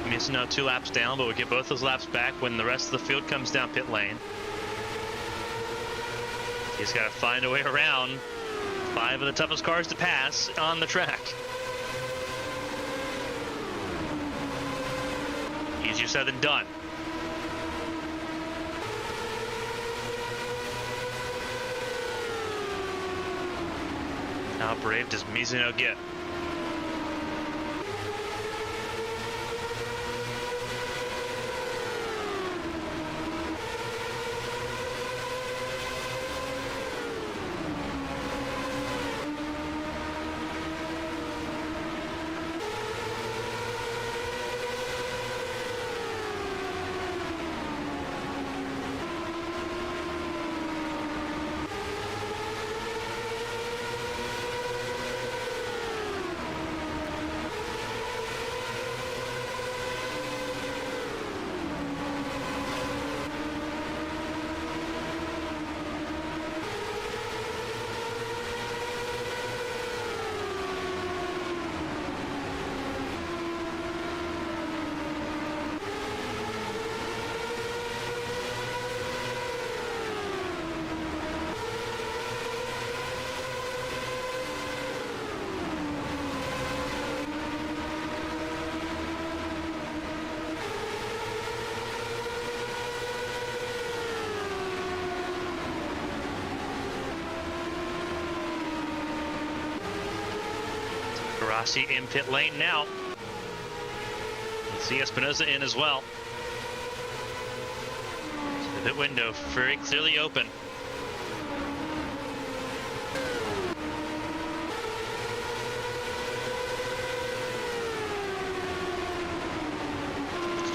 It's now 2 laps down, but we get both those laps back when the rest of the field comes down pit lane. He's got to find a way around 5 of the toughest cars to pass on the track. Easier said than done. How brave does Mizuno get? Rossi in pit lane now. You see Espinosa in as well. So the pit window very clearly open.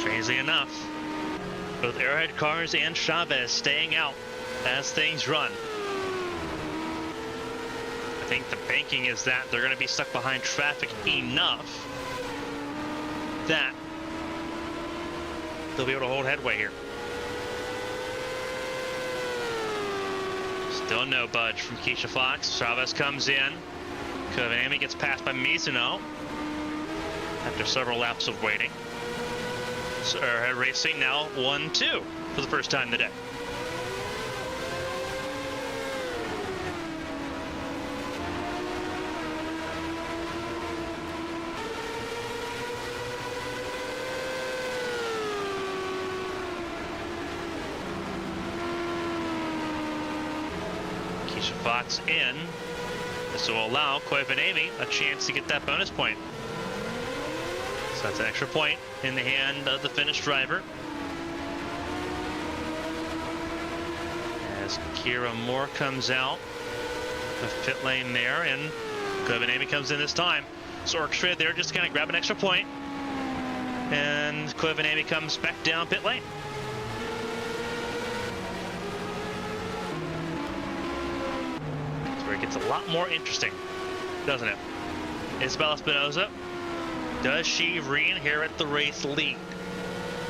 Strangely enough, both Arrowhead cars and Chavez staying out as things run. I think the banking is that they're going to be stuck behind traffic enough that they'll be able to hold headway here. Still no budge from Keisha Fox. Chavez comes in. Kovanami gets passed by Mizuno after several laps of waiting. So Arrowhead Racing now 1-2 for the first time today. Fox in. This will allow Koivanami a chance to get that bonus point. So that's an extra point in the hand of the Finnish driver. As Kira Moore comes out of pit lane there, and Koivanami comes in this time. So orchestrated there just to kind of grab an extra point. And Koivanami comes back down pit lane. It gets a lot more interesting, doesn't it? Isabel Espinosa, does she re-inherit the race lead?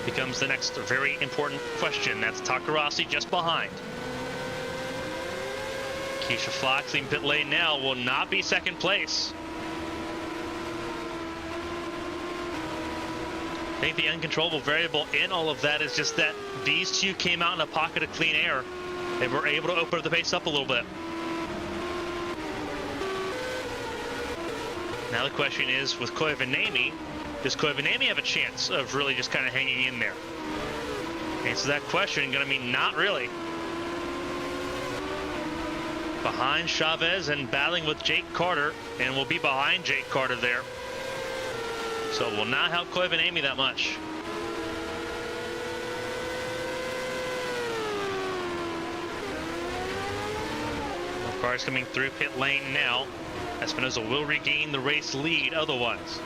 Becomes the next very important question. That's Takarasi just behind. Keisha Fox in pit lane now will not be second place. I think the uncontrollable variable in all of that is just that these two came out in a pocket of clean air and were able to open the pace up a little bit. Now the question is, with Koivanami, does Koivanami have a chance of really just kind of hanging in there? Answer that question, going to be not really. Behind Chavez and battling with Jake Carter, and will be behind Jake Carter there. So it will not help Koivanami that much. More cars coming through pit lane now. Espinosa will regain the race lead otherwise.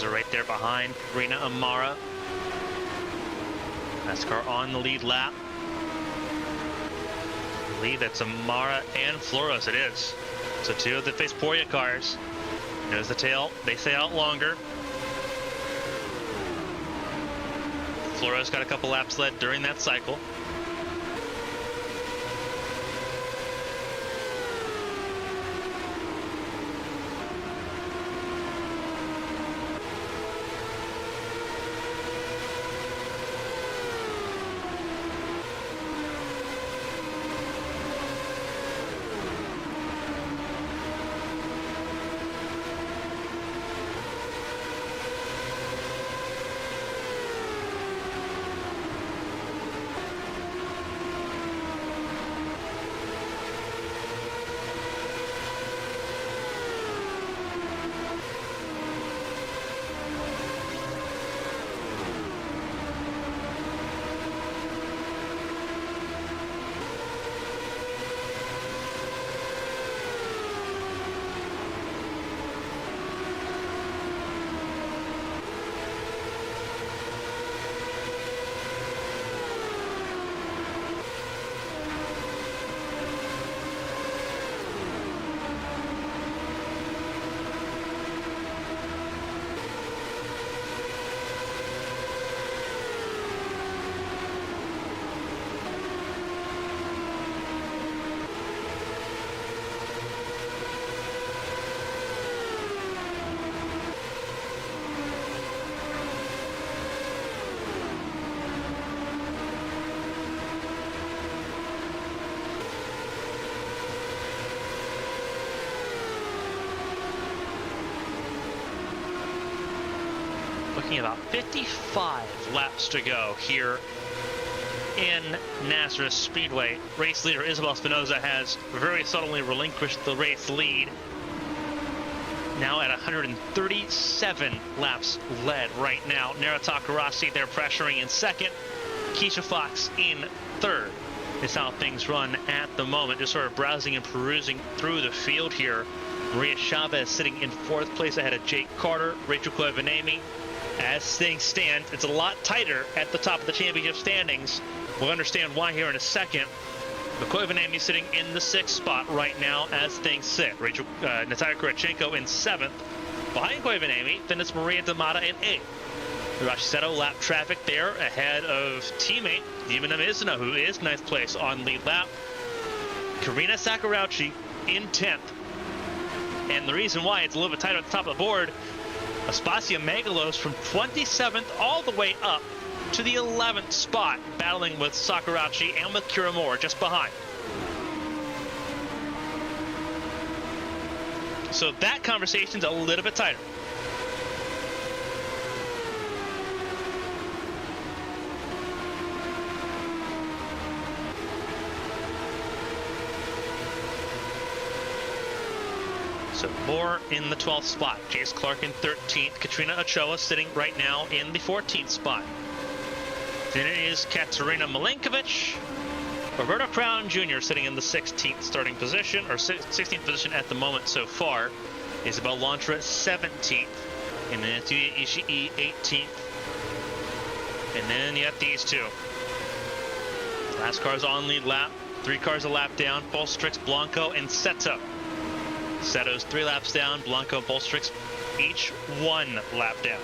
Espinosa right there behind Rena Amara. NASCAR on the lead lap. Lead, that's Amara and Flores, it is. So two of the Faceporia cars. Nose the tail, they stay out longer. Flores got a couple laps led during that cycle. Looking at about 55 laps to go here in Nazareth Speedway. Race leader Isabel Espinosa has very subtly relinquished the race lead. Now at 137 laps led right now. Nara Takarasi, they're pressuring in second. Keisha Fox in third is how things run at the moment. Just sort of browsing and perusing through the field here. Maria Chavez sitting in fourth place ahead of Jake Carter, Rachel Koivanemi. As things stand, it's a lot tighter at the top of the championship standings. We'll understand why here in a second. But Koivanemi sitting in the sixth spot right now as things sit. Natalia Kurachenko in seventh. Behind Koivanemi, then it's Maria Damata in eighth. Rashiseto lap traffic there ahead of teammate Yumina Mizuno, who is ninth place on lead lap. Karina Sakurauchi in 10th. And the reason why it's a little bit tighter at the top of the board, Aspasia Megalos from 27th all the way up to the 11th spot, battling with Sakurauchi and with Kira Moore just behind. So that conversation's a little bit tighter. So Moore in the 12th spot, Jace Clark in 13th, Katrina Ochoa sitting right now in the 14th spot. Then it is Katerina Milenkovic, Roberto Crown Jr. sitting in the 16th starting position, or 16th position at the moment so far. Isabel Lantra 17th, and then Tuya Ishii 18th. And then you have these two. Last car's on lead lap, 3 cars a lap down, Bolstrix, Blanco, and Seto. Seto's 3 laps down, Blanco and Bolstrix each 1 lap down.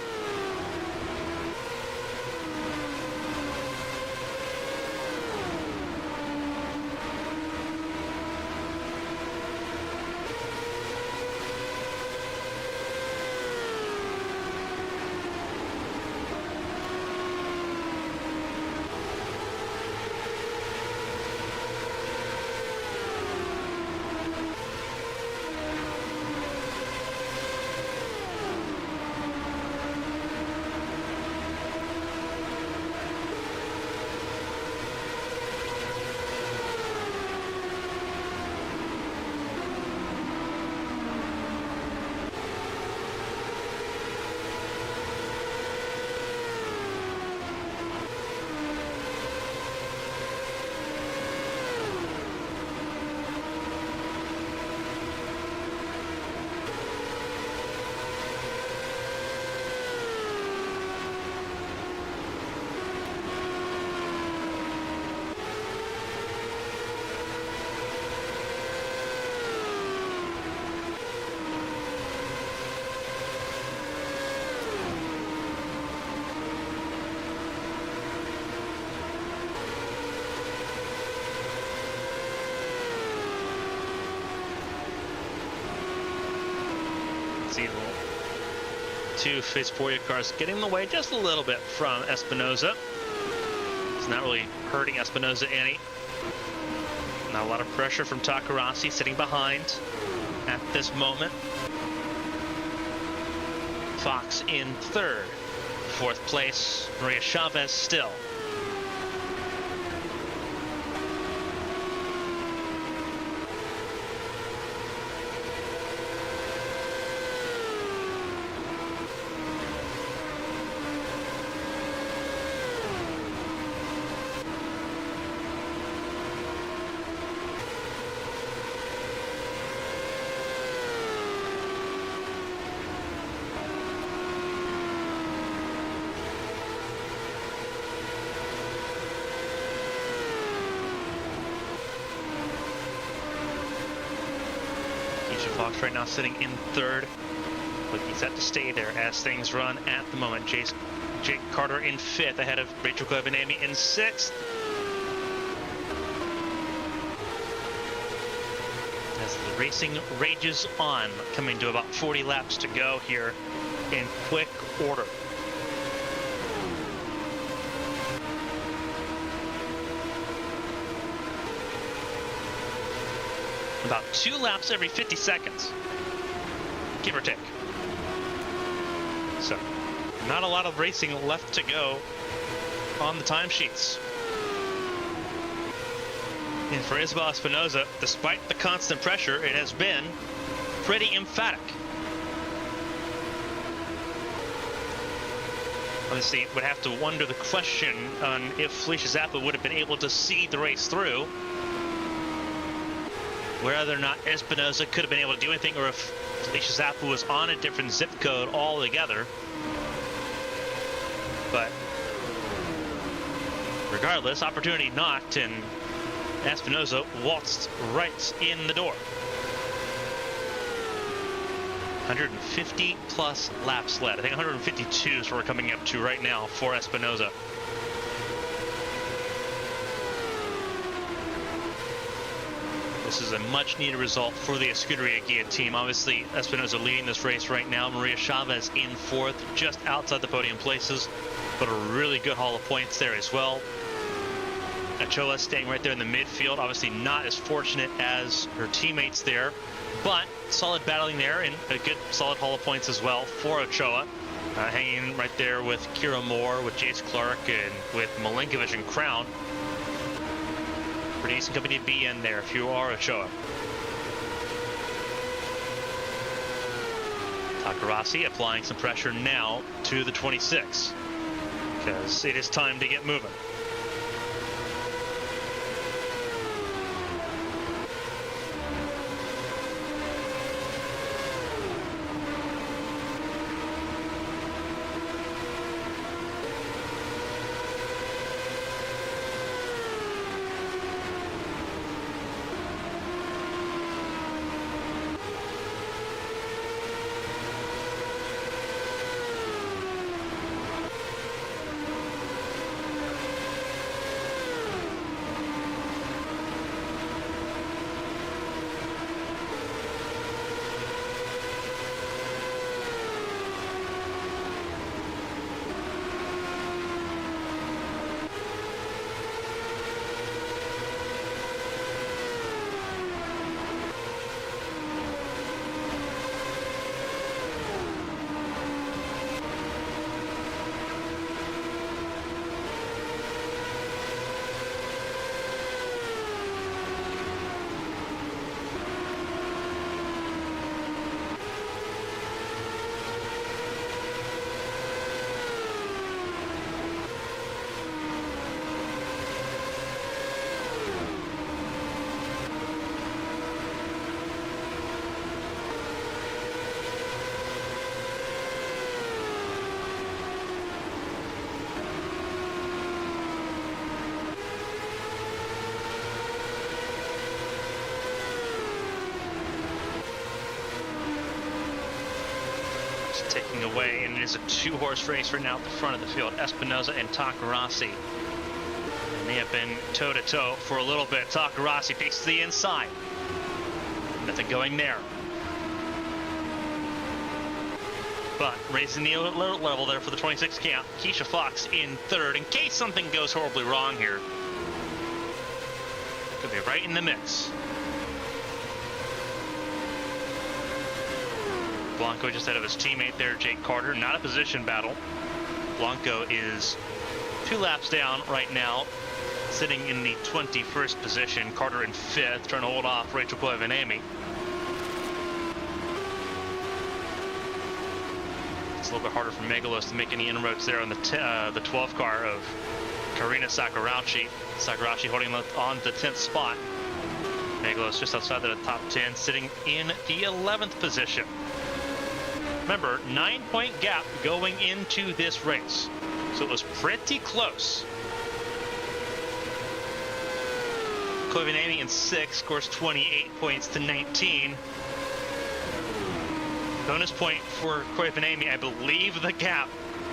See two Fitzporia cars getting in the way just a little bit from Espinoza. It's not really hurting Espinoza any. Not a lot of pressure from Takarasi sitting behind at this moment. Fox in third. Fourth place, Maria Chavez still. Fox right now sitting in third, looking set to stay there as things run at the moment. Jake Carter in fifth, ahead of Rachel Koivanami in sixth. As the racing rages on, coming to about 40 laps to go here in quick order. About 2 laps every 50 seconds, give or take. So, not a lot of racing left to go on the timesheets. And for Isabel Espinoza, despite the constant pressure, it has been pretty emphatic. Obviously, would have to wonder the question on if Felicia Zappa would have been able to see the race through, whether or not Espinoza could have been able to do anything, or if Felicia Zappa was on a different zip code altogether. But regardless, opportunity knocked, and Espinoza waltzed right in the door. 150 plus laps led. I think 152 is what we're coming up to right now for Espinoza. This is a much needed result for the Escuderia Guia team. Obviously, Espinoza leading this race right now. Maria Chavez in fourth, just outside the podium places, but a really good haul of points there as well. Ochoa staying right there in the midfield, obviously not as fortunate as her teammates there, but solid battling there and a good solid haul of points as well for Ochoa. Hanging right there with Kira Moore, with Jace Clark, and with Milinkovic and Crown. Pretty decent company to be in there if you are Ochoa. Takarasi applying some pressure now to the 26, because it is time to get moving. Taking away, and it is a 2-horse race right now at the front of the field. Espinoza and Takarasi, and they have been toe-to-toe for a little bit. Takarasi peeks to the inside, nothing going there. But raising the alert level there for the 26 count. Keisha Fox in third, in case something goes horribly wrong here. Could be right in the mix. Blanco just ahead of his teammate there, Jake Carter. Not a position battle. Blanco is 2 laps down right now, sitting in the 21st position. Carter in 5th, trying to hold off Rachel Koivanami. It's a little bit harder for Megalos to make any inroads there on the 12th car of Karina Sakurauchi. Sakurauchi holding on the 10th spot. Megalos just outside the top 10, sitting in the 11th position. Remember, 9-point gap going into this race, so it was pretty close. Koivanami in 6th scores 28 points to 19. Bonus point for Koivanami. I believe the gap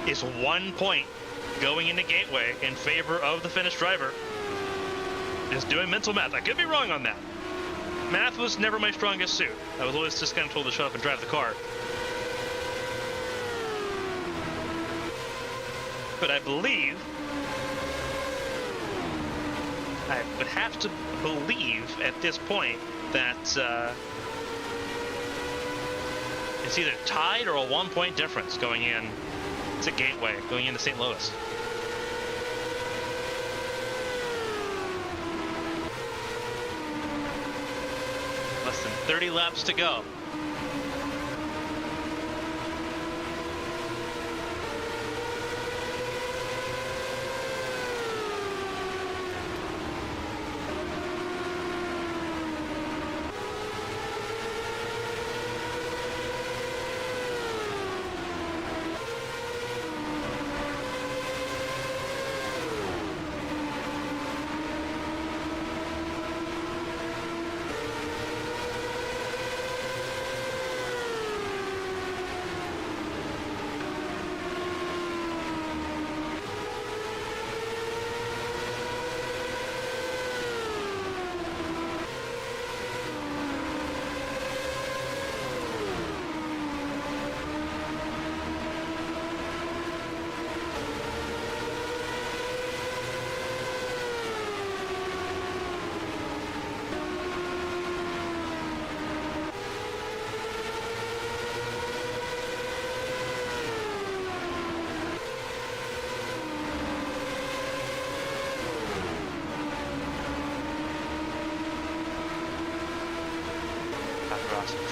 is 1 point going into Gateway in favor of the Finnish driver. Just doing mental math. I could be wrong on that. Math was never my strongest suit. I was always just kind of told to shut up and drive the car. But I believe, I would have to believe at this point that it's either tied or a 1-point difference going in to Gateway, going into St. Louis. Less than 30 laps to go.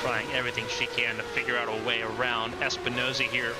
Trying everything she can to figure out a way around Espinoza here.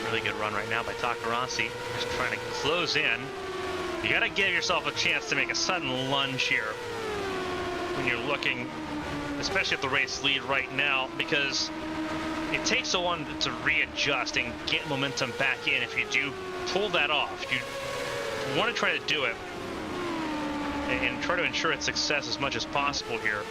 Really good run right now by Takarasi, just trying to close in. You got to give yourself a chance to make a sudden lunge here when you're looking, especially at the race lead right now, because it takes so long to readjust and get momentum back in. If you do pull that off, you want to try to do it and try to ensure its success as much as possible here.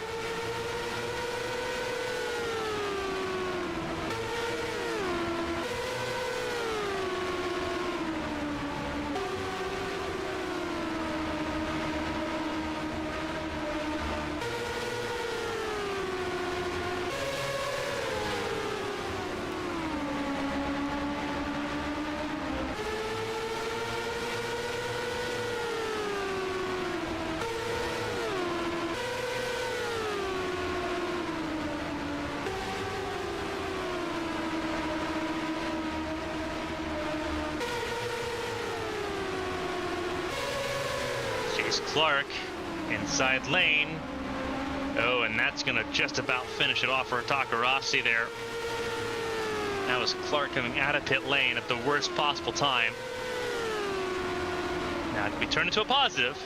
Clark inside lane, Oh, and that's going to just about finish it off for Takarasi there. That was Clark coming out of pit lane at the worst possible time. Now, it could be turned into a positive.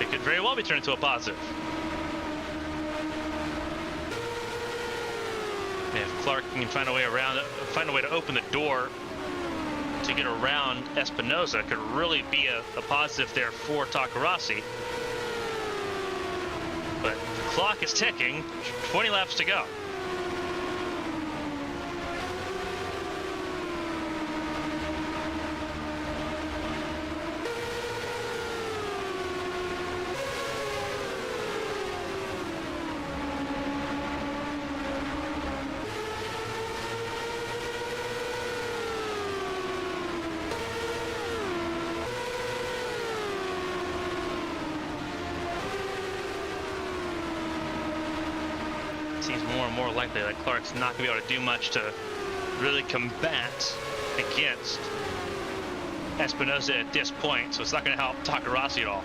It could very well be turned into a positive. If Clark can find a way around, find a way to open the door to get around Espinosa, could really be a positive there for Takarasi. But the clock is ticking, 20 laps to go. Seems more and more likely that Clark's not going to be able to do much to really combat against Espinosa at this point, so it's not going to help Takarasi at all.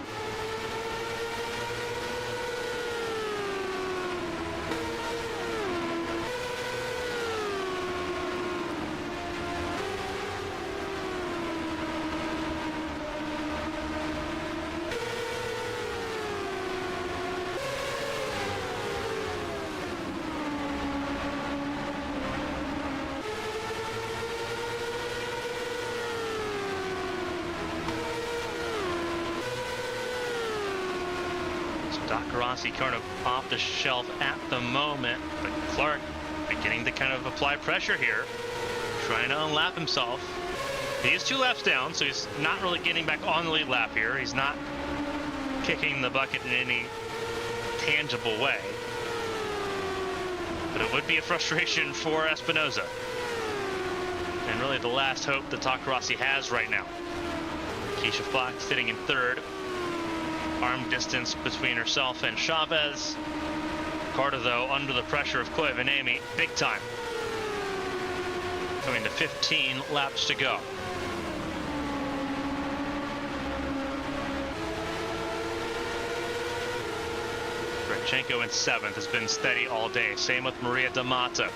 Takarasi kind of off the shelf at the moment, but Clark beginning to kind of apply pressure here, trying to unlap himself. He is 2 laps down, so he's not really getting back on the lead lap here. He's not kicking the bucket in any tangible way, but it would be a frustration for Espinosa, and really the last hope that Takarasi has right now. Keisha Fox sitting in 3rd. Arm distance between herself and Chavez. Carter, though, under the pressure of Koivanemi, big time. Coming to 15 laps to go. Gretchenko in 7th has been steady all day. Same with Maria D'Amata.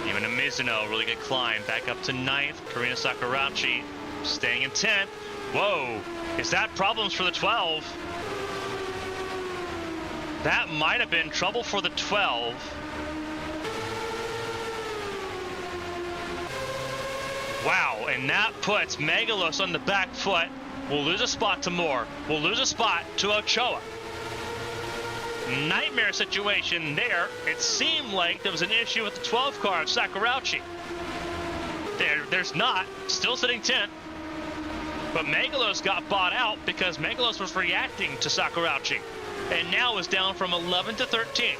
Even a Mizuno, really good climb. Back up to 9th. Karina Sakurauchi staying in 10th. Whoa, is that problems for the 12? That might have been trouble for the 12. Wow, and that puts Megalos on the back foot. We'll lose a spot to Moore. We'll lose a spot to Ochoa. Nightmare situation there. It seemed like there was an issue with the 12 car of Sakurauchi. There's not. Still sitting 10th. But Megalos got bought out because Megalos was reacting to Sakurauchi, and now is down from 11 to 13.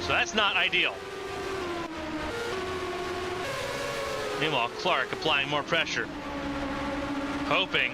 So that's not ideal. Meanwhile, Clark applying more pressure, hoping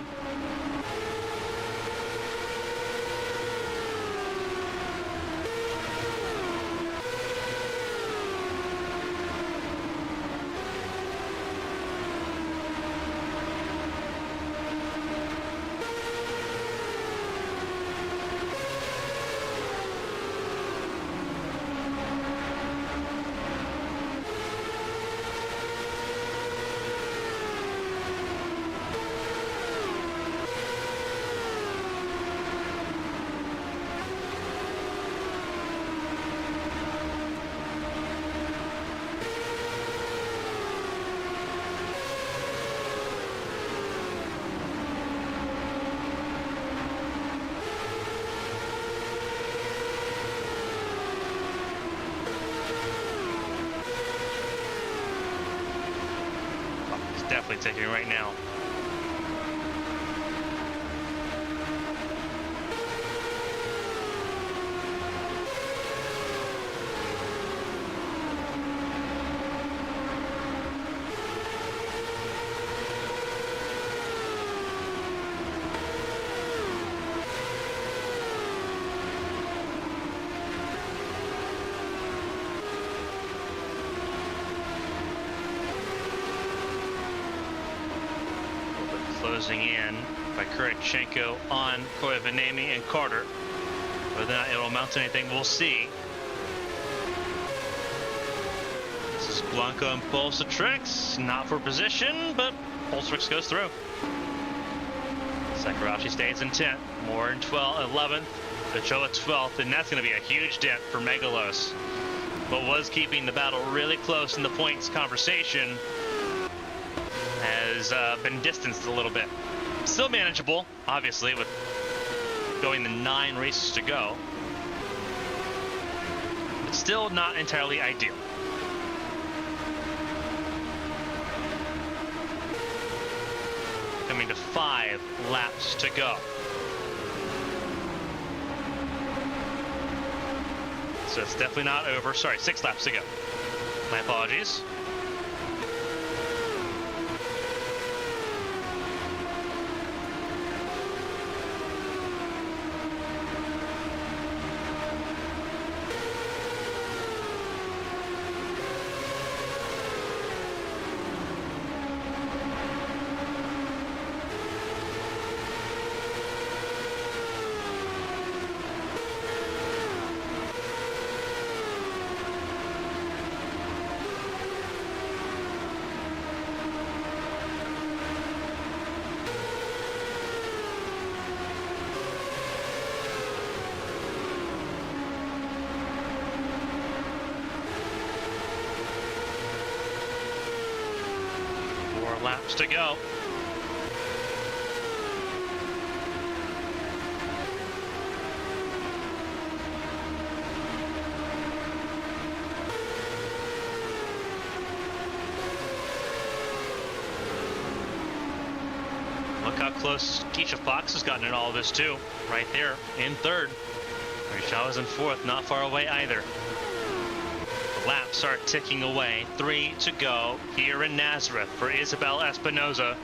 definitely taking right now. Closing in. by Kurichenko on Koivanemi and Carter. Whether or not it'll amount to anything, we'll see. This is Blanco and Pulsatrix, not for position, but Pulsatrix goes through. Sakurauchi stays in 10th, Moore in 11th, Ochoa 12th, and that's going to be a huge dent for Megalos. But was keeping the battle really close in the points conversation has been distanced a little bit. Still manageable, obviously, with going the 9 races to go, but still not entirely ideal. Coming to 5 laps to go. So it's definitely not over. Sorry, 6 laps to go. My apologies. Laps to go. Look how close Keisha Fox has gotten in all of this too. Right there in 3rd. Rishawa's in 4th, not far away either. Laps are ticking away. 3 to go here in Nazareth for Isabel Espinoza,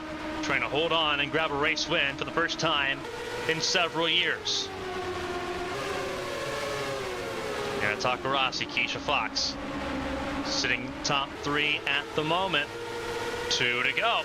trying to hold on and grab a race win for the first time in several years. Here at Takarasi, Keisha Fox sitting top 3 at the moment. 2 to go.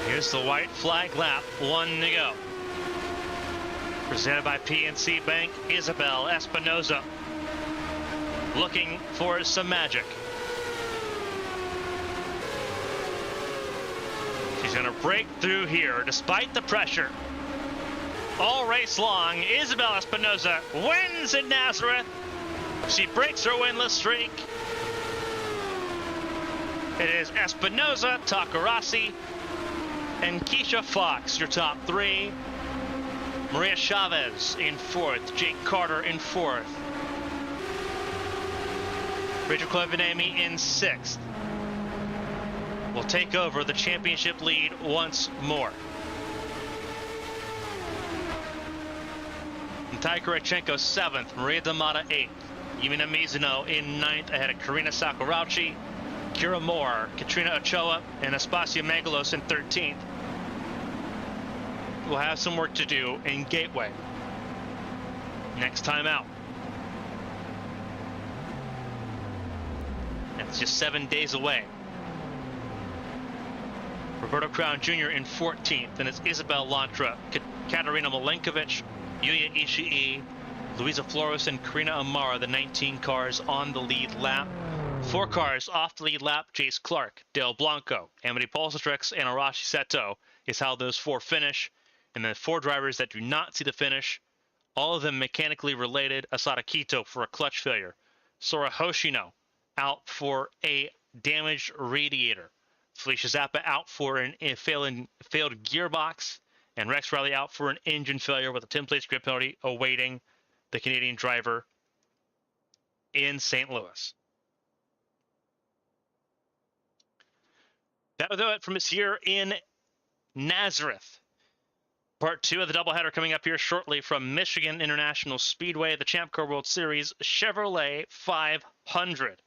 Here's the white flag lap, 1 to go. Presented by PNC Bank, Isabel Espinoza looking for some magic. She's going to break through here despite the pressure. All race long, Isabel Espinoza wins in Nazareth. She breaks her winless streak. It is Espinoza, Takarasi, and Keisha Fox, your top 3. Maria Chavez in 4th. Jake Carter in 4th. Rachel Koivanemi in 6th. Will take over the championship lead once more. Natai Kurichenko 7th. Maria Damata 8th. Yumina Mizuno in 9th ahead of Karina Sakurauchi, Kira Moore, Katrina Ochoa, and Aspasia Megalos in 13th. We'll have some work to do in Gateway next time out. That's just 7 days away. Roberto Crown Jr. in 14th, and it's Isabel Lantra, Katarina Milenkovic, Yuya Ishii, Luisa Flores, and Karina Amara, the 19 cars on the lead lap. 4 cars off the lead lap, Jace Clark, Dale Blanco, Amity Pulsatrix, and Arashi Seto is how those 4 finish. And then 4 drivers that do not see the finish, all of them mechanically related. Asada Kito for a clutch failure. Sora Hoshino out for a damaged radiator. Felicia Zappa out for a failed gearbox. And Rex Riley out for an engine failure with a 10-place grid penalty awaiting the Canadian driver in St. Louis. That'll do it from us here in Nazareth. Part 2 of the doubleheader coming up here shortly from Michigan International Speedway, the Champ Car World Series Chevrolet 500.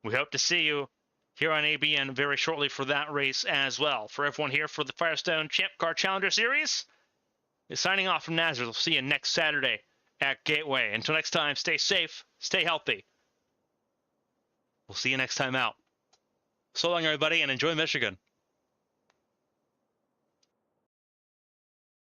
We hope to see you here on ABN very shortly for that race as well. For everyone here for the Firestone Champ Car Challenger Series, signing off from Nazareth. We'll see you next Saturday at Gateway. Until next time, stay safe, stay healthy. We'll see you next time out. So long, everybody, and enjoy Michigan.